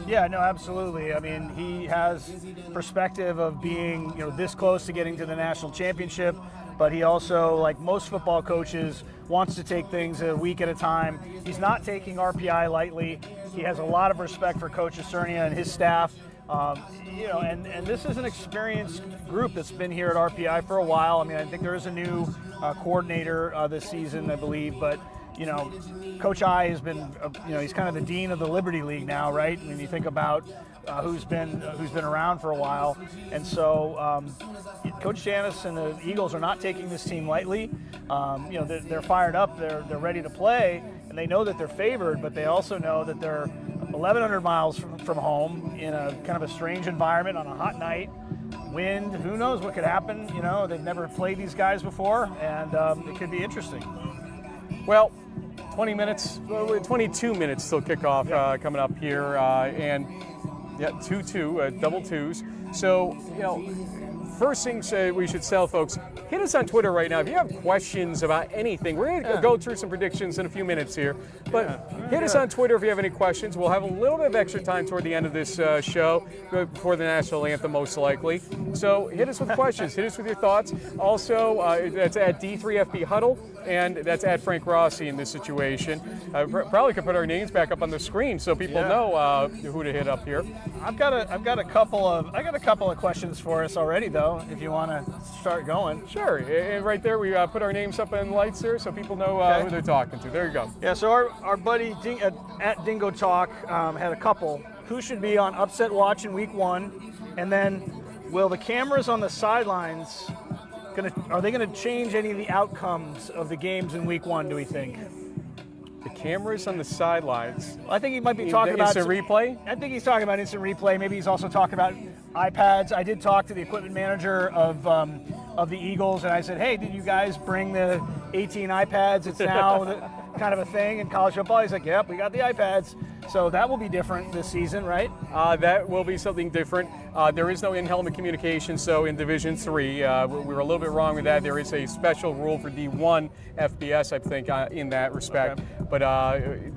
Yeah, no, absolutely. I mean, he has perspective of being, this close to getting to the national championship, but he also, like most football coaches, wants to take things a week at a time. He's not taking RPI lightly. He has a lot of respect for Coach Cernia and his staff. And this is an experienced group that's been here at RPI for a while. I mean, I think there is a new coordinator this season, I believe, but Coach I has been, he's kind of the dean of the Liberty League now, right? I mean, you think about who's been around for a while, and so Coach Janis and the Eagles are not taking this team lightly. They're fired up, they're ready to play, and they know that they're favored, but they also know that they're 1,100 miles from home in a kind of a strange environment on a hot night. Wind, who knows what could happen? They've never played these guys before, and it could be interesting. Well, 22 minutes till kickoff coming up here, and 2-2, double twos. So, first things we should tell folks, hit us on Twitter right now. If you have questions about anything, we're going to go through some predictions in a few minutes here. But hit us on Twitter if you have any questions. We'll have a little bit of extra time toward the end of this show before the national anthem, most likely. So hit us with questions. Hit us with your thoughts. Also, that's at D3FB Huddle, and that's at Frank Crosse in this situation. Probably could put our names back up on the screen so people know who to hit up here. I've got a couple of questions for us already, though, if you want to start going. Sure, and right there we put our names up in lights here so people know who they're talking to. There you go. Yeah, so our buddy at Dingo Talk had a couple. who should be on upset watch in week 1, and then will the cameras on the sidelines are they going to change any of the outcomes of the games in week 1? Do we think? The cameras on the sidelines. I think he might be talking about instant replay. I think he's talking about instant replay. Maybe he's also talking about iPads. I did talk to the equipment manager of the Eagles, and I said, "Hey, did you guys bring the 18 iPads? It's now kind of a thing in college football." He's like, "Yep, we got the iPads." So that will be different this season, right? That will be something different. There is no in-helmet communication, so in Division 3, we were a little bit wrong with that. There is a special rule for D1 FBS, I think, in that respect. Okay. But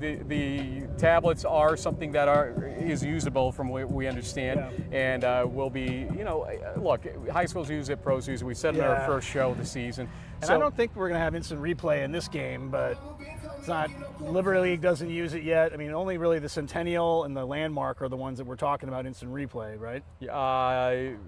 the tablets are something that is usable from what we understand, and will be, look, high schools use it, pros use it. We said in our first show of the season. And so, I don't think we're going to have instant replay in this game, but it's not. Liberty League doesn't use it yet. I mean, only really the Centennial and the Landmark are the ones that we're talking about instant replay, right?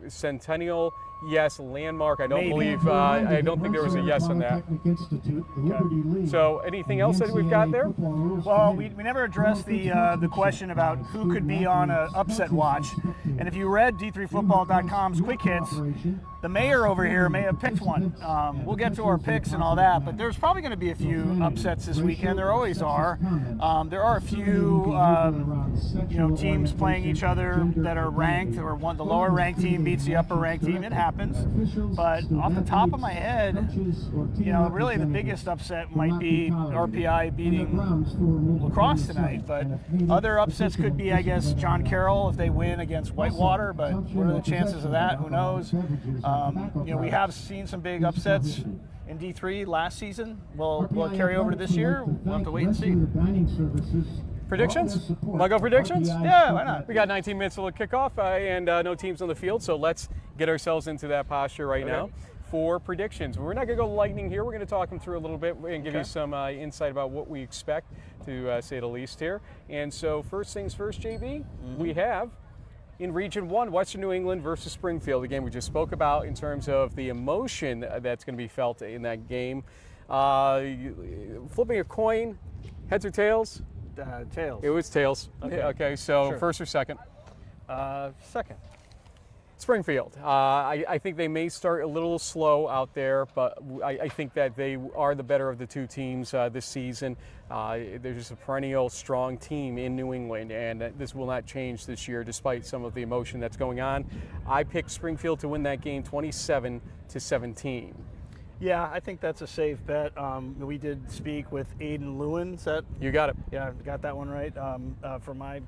Centennial, yes. Landmark, I don't believe. I don't think there was a yes on that. Okay. So, anything else that we've got there? Well, we never addressed the question about who could be on an upset watch. And if you read D3Football.com's quick hits, the mayor over here may have picked one. We'll get to our picks and all that, but there's probably going to be a few upsets this weekend. There always are. There are a few, teams playing each other that are ranked, or the lower ranked team beats the upper ranked team. It happens. But off the top of my head, really the biggest upset might be RPI beating La Crosse tonight. But other upsets could be, I guess, John Carroll if they win against Whitewater. But what are the chances of that? Who knows? We have seen some big upsets in D3 last season. Will it carry over to this year? We'll have to wait and see. Predictions? Want to go predictions? Yeah, why not? We got 19 minutes till the kickoff and no teams on the field, so let's get ourselves into that posture right now for predictions. We're not going to go lightning here. We're going to talk them through a little bit and give you some insight about what we expect, to say the least here. And so first things first, JB, we have in Region 1, Western New England versus Springfield, the game we just spoke about in terms of the emotion that's going to be felt in that game. Flipping a coin, heads or tails? Tails. It was tails. Okay, so sure. First or second? Second. Springfield. I think they may start a little slow out there, but I think that they are the better of the two teams this season. They're just a perennial strong team in New England, and this will not change this year despite some of the emotion that's going on. I picked Springfield to win that game 27-17. Yeah, I think that's a safe bet. We did speak with Aiden Lewin. You got it. Yeah, I got that one right. From my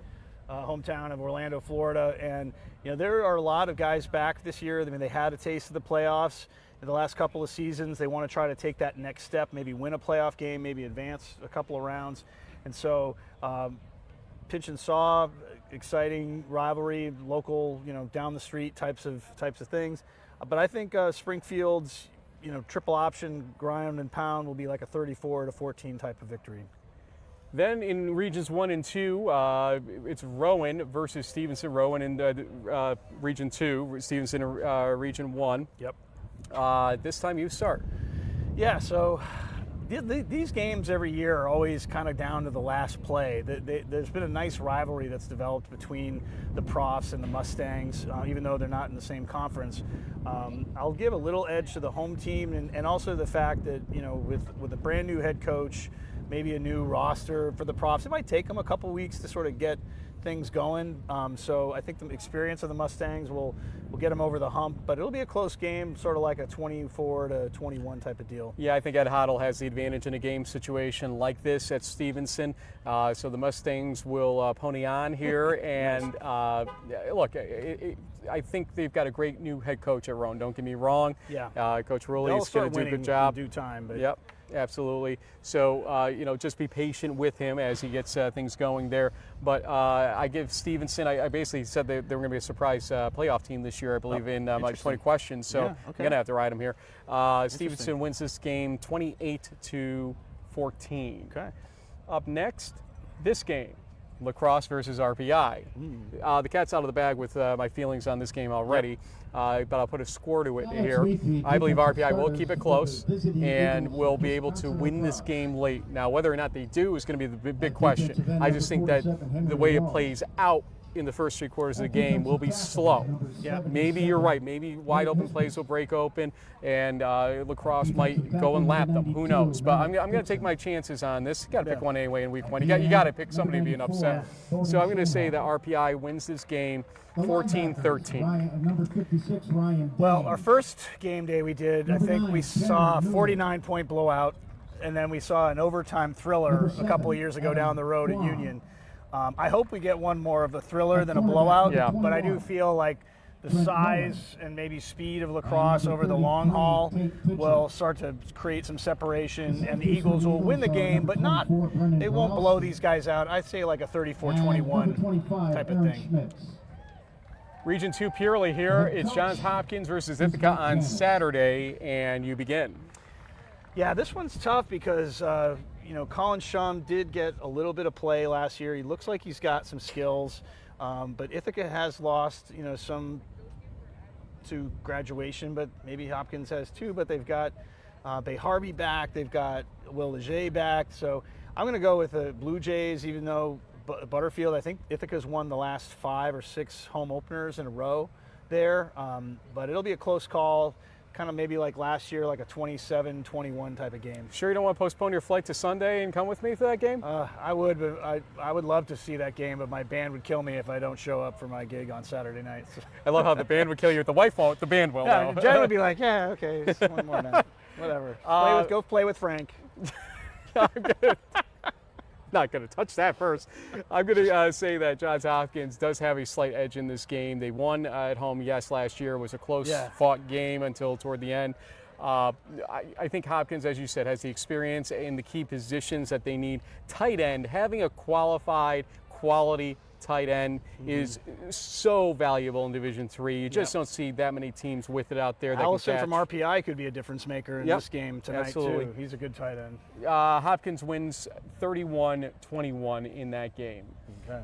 hometown of Orlando, Florida. And, there are a lot of guys back this year. I mean, they had a taste of the playoffs in the last couple of seasons. They want to try to take that next step, maybe win a playoff game, maybe advance a couple of rounds. And so, pinch and saw, exciting rivalry, local, down the street types of things. But I think Springfield's, triple option, ground and pound will be like a 34-14 type of victory. Then in Regions 1 and 2, it's Rowan versus Stevenson. Rowan in Region 2, Stevenson in Region 1. Yep. This time you start. Yeah, so these games every year are always kind of down to the last play. There's been a nice rivalry that's developed between the Profs and the Mustangs, even though they're not in the same conference. I'll give a little edge to the home team, and also the fact that, with a brand new head coach, maybe a new roster for the Profs, it might take them a couple weeks to sort of get things going. So I think the experience of the Mustangs will get them over the hump, but it'll be a close game, sort of like a 24-21 type of deal. Yeah, I think Ed Huddle has the advantage in a game situation like this at Stevenson. So the Mustangs will pony on here, and look, I think they've got a great new head coach at Rowan. Don't get me wrong. Yeah. Coach Rulli is going to do a good job. In due time. But. Yep. Absolutely. So, just be patient with him as he gets things going there. But I give Stevenson, I basically said they were going to be a surprise playoff team this year, I believe, in my 20 questions. So I'm going to have to ride him here. Stevenson wins this game 28-14. Okay. Up next, this game. La Crosse versus RPI. The cat's out of the bag with my feelings on this game already, but I'll put a score to it here. I believe RPI will keep it close and will be able to win this game late. Now, whether or not they do is going to be the big question. I just think that the way it plays out in the first 3 quarters of the game will be slow. Yeah. Maybe you're right. Maybe wide open plays will break open, and La Crosse might go and lap them. Who knows? But I'm going to take my chances on this. You got to pick one anyway in week 1. You got to pick somebody to be an upset. So I'm going to say that RPI wins this game 14-13. Well, our first game day we did, I think we saw a 49-point blowout, and then we saw an overtime thriller a couple of years ago down the road at Union. I hope we get one more of a thriller than a blowout, but I do feel like the size and maybe speed of La Crosse over the long haul will start to create some separation, and the Eagles will win the game, but they won't blow these guys out. I'd say like a 34-21 type of thing. Region 2 purely here. It's Johns Hopkins versus Ithaca on Saturday, and you begin. Yeah, this one's tough because Colin Shum did get a little bit of play last year. He looks like he's got some skills, but Ithaca has lost some to graduation, but maybe Hopkins has too. But they've got Bay Harvey back. They've got Will Leger back. So I'm going to go with the Blue Jays, even though Butterfield, I think Ithaca's won the last 5 or 6 home openers in a row there, but it'll be a close call, kind of maybe like last year, like a 27-21 type of game. Sure you don't want to postpone your flight to Sunday and come with me for that game? I would, but I would love to see that game, but my band would kill me if I don't show up for my gig on Saturday night. So. I love how the band would kill you. The wife won't, the band will. Yeah, though. Jen would be like, yeah, okay, it's one more night. Whatever. Go play with Frank. Not going to touch that first. I'm going to say that Johns Hopkins does have a slight edge in this game. They won at home, yes, last year. It was a close-fought game until toward the end. I think Hopkins, as you said, has the experience in the key positions that they need. Tight end, having a qualified, quality tight end is so valuable in Division III. You just don't see that many teams with it out there. Allison from RPI could be a difference maker in this game tonight, too. He's a good tight end. Hopkins wins 31-21 in that game. Okay.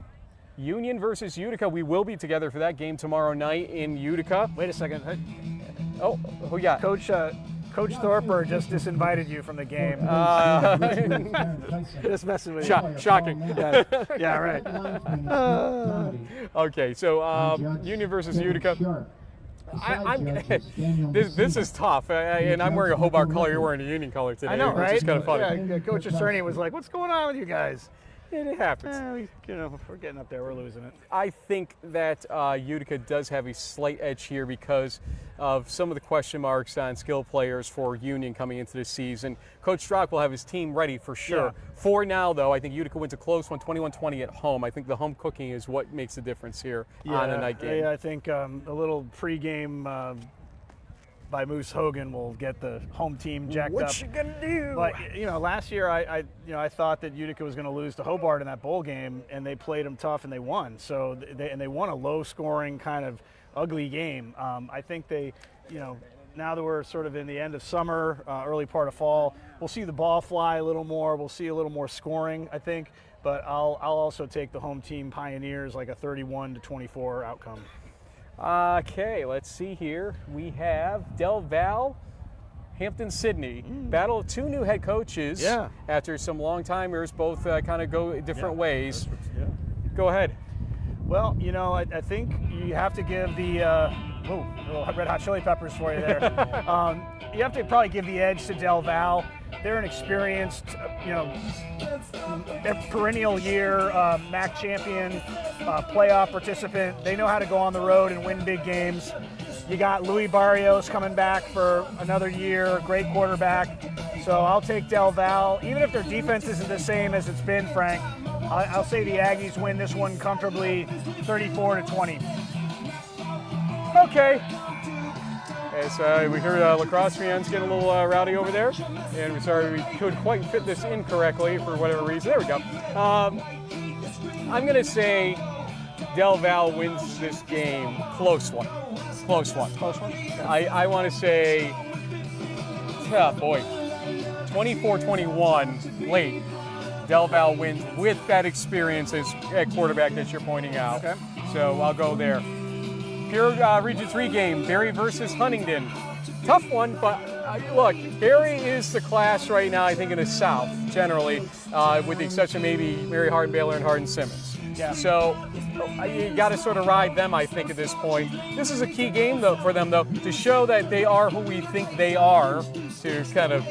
Union versus Utica. We will be together for that game tomorrow night in Utica. Wait a second. Oh, who you got? Coach Thorper just disinvited you from the game. Just messing with you. Shocking. Yeah, right. Okay, so Union versus Utica. This is tough, and I'm wearing a Hobart color. You're wearing a Union color today. I know, right? Which is kind of funny. Yeah, Coach Cerny was like, "What's going on with you guys?" It happens. We're getting up there. We're losing it. I think that Utica does have a slight edge here because of some of the question marks on skill players for Union coming into the season. Coach Strock will have his team ready for sure. Yeah. For now, though, I think Utica wins a close one, 21-20 at home. I think the home cooking is what makes the difference here on a night game. Yeah, I think a little pregame by Moose Hogan will get the home team jacked up. What you gonna do? But last year I thought that Utica was going to lose to Hobart in that bowl game, and they played them tough and they won. So they won a low-scoring kind of ugly game. I think they, now that we're sort of in the end of summer, early part of fall, we'll see the ball fly a little more. We'll see a little more scoring, I think. But I'll also take the home team Pioneers like a 31-24 outcome. Okay, let's see here. We have Del Val, Hampton Sydney. Battle of 2 new head coaches after some long-timers, both kind of go different ways. Go ahead. Well, I think you have to give the little Red Hot Chili Peppers for you there. You have to probably give the edge to Del Val. They're an experienced, perennial year MAC champion, playoff participant. They know how to go on the road and win big games. You got Louis Barrios coming back for another year, great quarterback. So I'll take Del Val. Even if their defense isn't the same as it's been, Frank, I'll say the Aggies win this one comfortably 34-20. Okay. As we heard La Crosse fans getting a little rowdy over there, and we're sorry we couldn't quite fit this in correctly for whatever reason. There we go. I'm going to say Del Val wins this game. Close one. Close one. Okay. I want to say, 24-21 late. Del Val wins with that experience at quarterback that you're pointing out. Okay. So I'll go there. Pure Region 3 game, Barry versus Huntingdon. Tough one, but look, Barry is the class right now, I think, in the South, generally, with the exception maybe Mary Hardin Baylor and Hardin Simmons. Yeah. So you got to sort of ride them, I think, at this point. This is a key game, though, for them, though, to show that they are who we think they are, to kind of,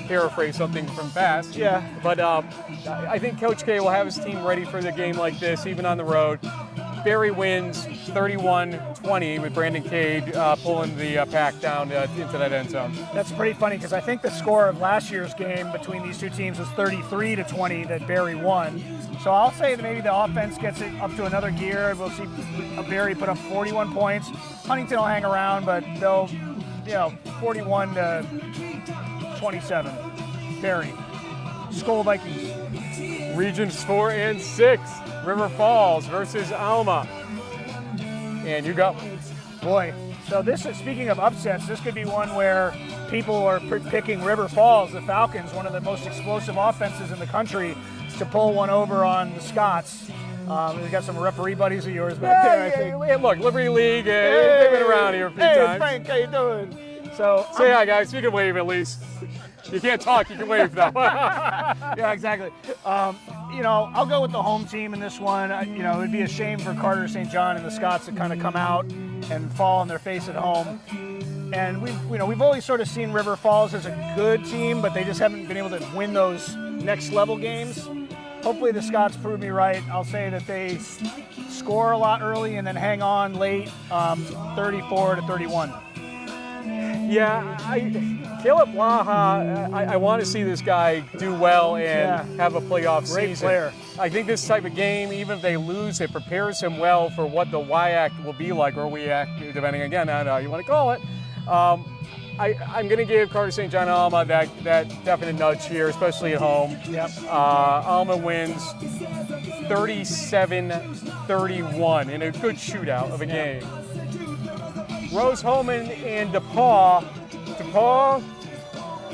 paraphrase something from past. Yeah. But I think Coach K will have his team ready for the game like this, even on the road. Barry wins 31-20 with Brandon Cade pulling the pack down into that end zone. That's pretty funny because I think the score of last year's game between these two teams was 33-20 that Barry won. So I'll say that maybe the offense gets it up to another gear. We'll see Barry put up 41 points. Huntington will hang around, but they'll, 41-27. Barry. Skull Vikings. Regions 4 and 6. River Falls versus Alma. And you go. Boy, so this is, speaking of upsets, this could be one where people are picking River Falls, the Falcons, one of the most explosive offenses in the country, to pull one over on the Scots. We've got some referee buddies of yours back there, I think. Hey, look, Liberty League, they've been around here a few times. Hey, Frank, how you doing? So say hi, guys. You can wave at least. You can't talk, you can wave though. Yeah, exactly. I'll go with the home team in this one. It would be a shame for Carter St. John and the Scots to kind of come out and fall on their face at home. And we've always sort of seen River Falls as a good team, but they just haven't been able to win those next level games. Hopefully the Scots prove me right. I'll say that they score a lot early and then hang on late, 34-31. Yeah, Caleb Blaha, I want to see this guy do well and have a playoff Great season. player. I think this type of game, even if they lose, it prepares him well for what the Y-Act will be like, or We-Act, depending again on how you want to call it. I'm going to give Carter St. John Alma that definite nudge here, especially at home. Yep. Alma wins 37-31 in a good shootout of a game. Rose Holman and DePaul.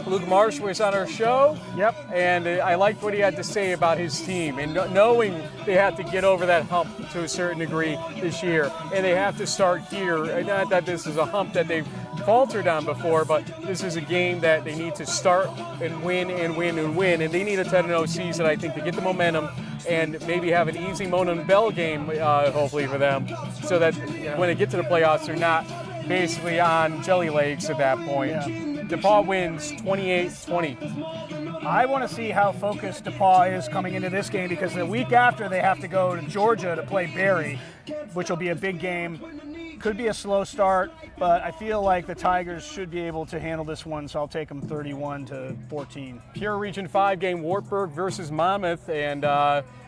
Luke Marsh was on our show. Yep. And I liked what he had to say about his team and knowing they have to get over that hump to a certain degree this year. And they have to start here. And not that this is a hump that they've faltered on before, but this is a game that they need to start and win and win and win. And they need a 10-0 season, I think, to get the momentum and maybe have an easy Monon Bell game, hopefully, for them, so that when they get to the playoffs, they're not basically on jelly legs at that point. Yeah. DePaul wins 28-20. I want to see how focused DePaul is coming into this game because the week after they have to go to Georgia to play Barry, which will be a big game. Could be a slow start, but I feel like the Tigers should be able to handle this one, so I'll take them 31-14. Pure Region 5 game, Wartburg versus Monmouth, and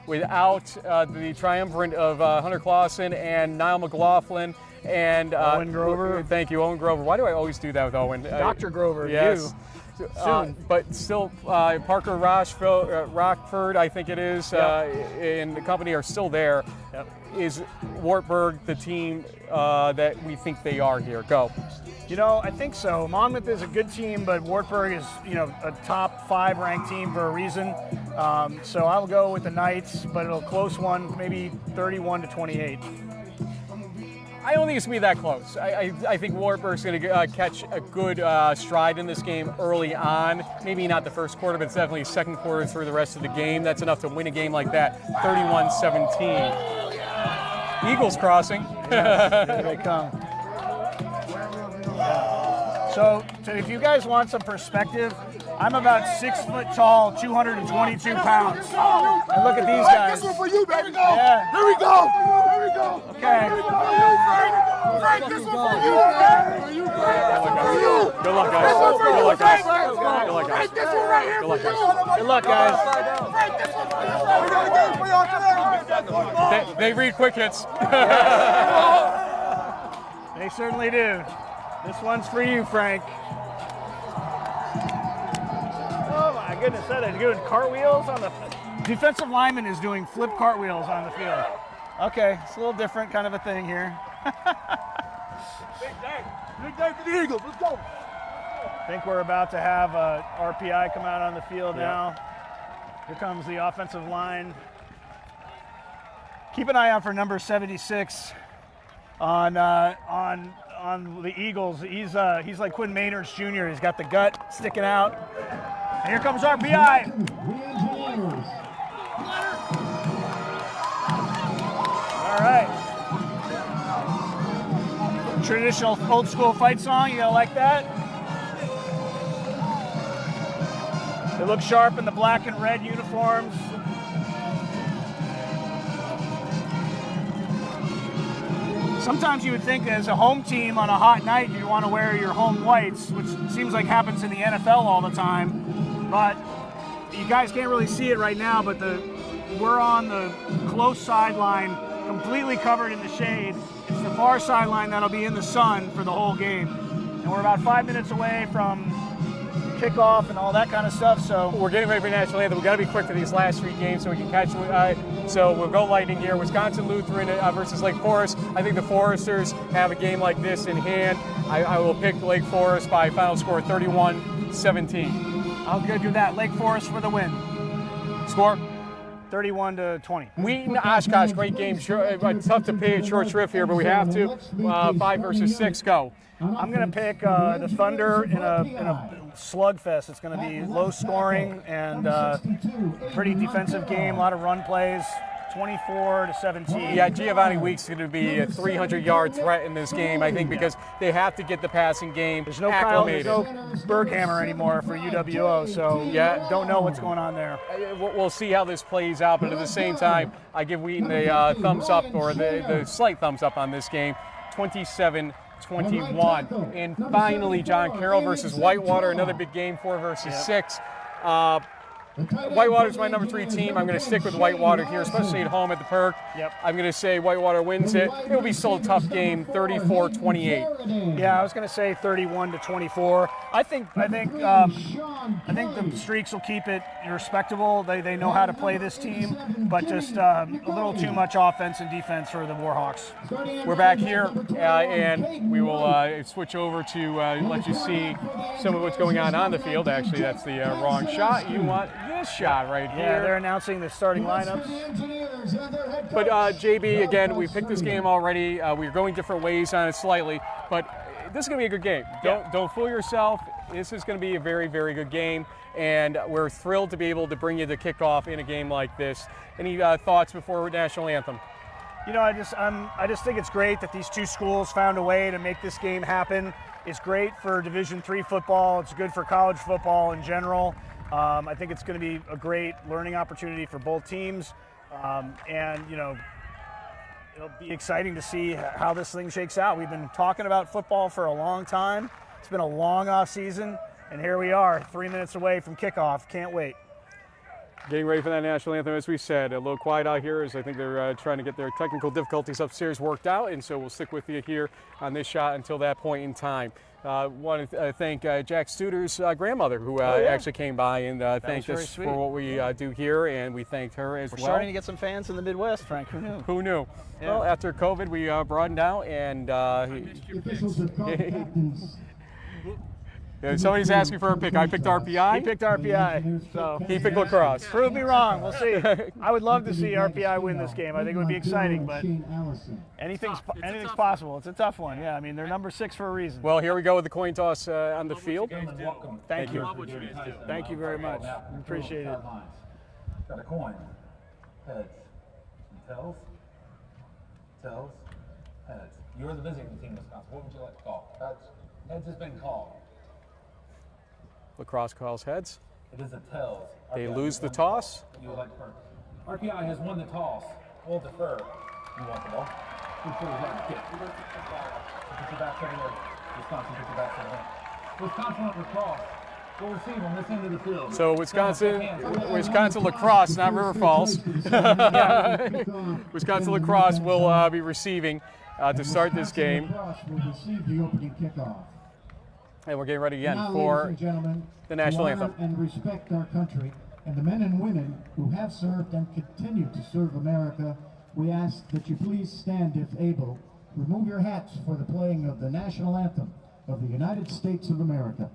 without the triumvirate of Hunter Clausen and Niall McLaughlin and Owen Grover. Thank you, Owen Grover. Why do I always do that with Owen? Dr. Grover, yes. Soon. But still, Parker Rockford, I think it is, and the company are still there. Yep. Is Wartburg the team that we think they are here? Go. I think so. Monmouth is a good team, but Wartburg is, a top 5 ranked team for a reason. So I'll go with the Knights, but it'll close one, maybe 31-28. I don't think it's going to be that close. I think Wartburg's going to catch a good stride in this game early on. Maybe not the first quarter, but it's definitely second quarter through the rest of the game. That's enough to win a game like that, 31-17. Eagles crossing. Yes, here they come. So if you guys want some perspective, I'm about 6 foot tall, 222 pounds. And look at these guys. This one for you, baby. Yeah. Here we go. Here we go. Okay. Frank, this one for you, Frank. For you, Frank. For you. Good luck, guys. This one for Good you, luck, guys. Frank. Good luck, guys. Frank, this one right here Good for luck, you. Good luck, guys. Frank, this one for you. We got a game for y'all today. They read quick hits. They certainly do. This one's for you, Frank. Oh my goodness, that is doing cartwheels on the defensive lineman is doing flip cartwheels on the field. Okay, it's a little different kind of a thing here. Big day for the Eagles. Let's go. I think we're about to have a RPI come out on the field now. Here comes the offensive line. Keep an eye out for number 76 on the Eagles. He's like Quinn Maynard's Jr. He's got the gut sticking out. And here comes RPI. traditional old school fight song. You gonna like that? They look sharp in the black and red uniforms. Sometimes you would think as a home team on a hot night you'd want to wear your home whites, which seems like happens in the NFL all the time. But you guys can't really see it right now, but we're on the close sideline, completely covered in the shade. It's the far sideline that'll be in the sun for the whole game. And we're about 5 minutes away from kickoff and all that kind of stuff. So we're getting ready for national anthem. We've got to be quick for these last 3 games so we can catch. So we'll go lightning here. Wisconsin Lutheran versus Lake Forest. I think the Foresters have a game like this in hand. I will pick Lake Forest by final score 31-17. I'll go do that. Lake Forest for the win. Score? 31-20. Wheaton, Oshkosh, great game. Tough to pay a short shrift here, but we have to. 5 versus 6, go. I'm going to pick the Thunder in a slugfest. It's going to be low scoring and pretty defensive game, a lot of run plays. 24-17. Yeah, Giovanni Weeks is going to be a 300-yard threat in this game, I think, because they have to get the passing game acclimated. There's no Berghammer anymore for UWO, so yeah, don't know what's going on there. We'll see how this plays out, but at the same time, I give Wheaton a thumbs up, or the slight thumbs up on this game, 27-21. And finally, John Carroll versus Whitewater, another big game, 4 versus 6. Whitewater's my number 3 team. I'm going to stick with Whitewater here, especially at home at the Perk. Yep. I'm going to say Whitewater wins it. It'll be still a tough game, 34-28. Yeah, I was going to say 31-24. I think the Streaks will keep it respectable. They know how to play this team, but just a little too much offense and defense for the Warhawks. We're back here, and we will switch over to let you see some of what's going on the field. Actually, that's the wrong shot. You want this shot right here. Yeah, they're announcing the starting lineups. But JB, again, we picked this game already. We're going different ways on it slightly, but this is going to be a good game. Don't fool yourself. This is going to be a very, very good game, and we're thrilled to be able to bring you the kickoff in a game like this. Any thoughts before national anthem? You know, I just think it's great that these 2 schools found a way to make this game happen. It's great for Division III football. It's good for college football in general. I think it's going to be a great learning opportunity for both teams, and you know, it'll be exciting to see how this thing shakes out. We've been talking about football for a long time. It's been a long off season, and here we are, 3 minutes away from kickoff. Can't wait. Getting ready for that national anthem, as we said. A little quiet out here as I think they're trying to get their technical difficulties upstairs worked out, and so we'll stick with you here on this shot until that point in time. Want to thank Jack Studer's grandmother, who actually came by and thanked us for what we do here, and we thanked her as well. We're starting to get some fans in the Midwest, Frank. Who knew? Who knew? Yeah. Well, after COVID, we broadened out, and somebody's asking for a pick. I picked RPI. He picked RPI. So he picked lacrosse. Prove me wrong. We'll see. I would love to see RPI win this game. I think it would be exciting, but anything's possible. It's a tough one. Yeah, I mean, they're number 6 for a reason. Well, here we go with the coin toss on the field. Thank you. Thank you very much. Appreciate it. Got a coin. Heads. Tails. Tails. Heads. You're the visiting team, Wisconsin. What would you like to call? Heads has been called. Lacrosse calls heads. It is a tails. They lose the toss. You would like to RPI has won the toss. We'll defer. You want the ball? Put your back center. Wisconsin, put your back center. Wisconsin lacrosse. Go receive on this end of the field. So Wisconsin lacrosse, not River Falls. Wisconsin lacrosse will be receiving to start this game. And we're getting ready again for the national anthem. And respect our country and the men and women who have served and continue to serve America. We ask that you please stand if able. Remove your hats for the playing of the national anthem of the United States of America.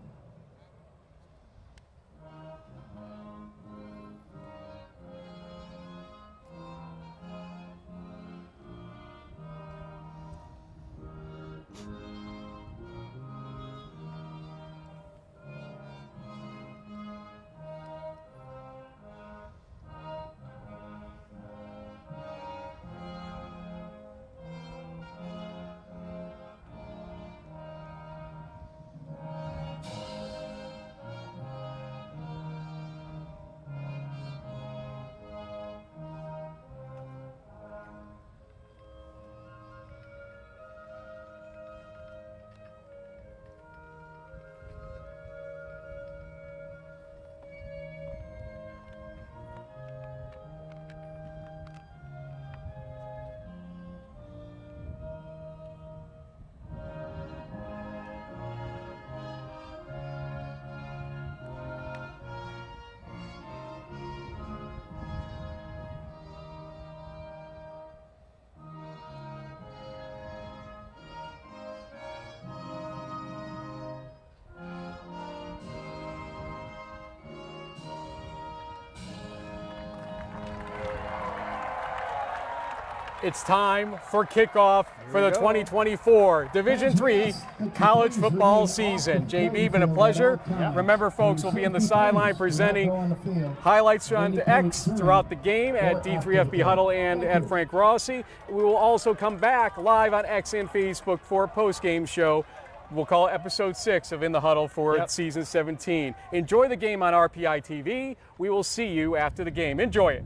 It's time for kickoff for the 2024 Division III college football season. JB, been a pleasure. Remember, folks, we'll be in the sideline presenting highlights on X throughout the game at D3FB Huddle and at Frank Crosse. We will also come back live on X and Facebook for a post-game show. We'll call it episode 6 of In the Huddle for season 17. Enjoy the game on RPI TV. We will see you after the game. Enjoy it.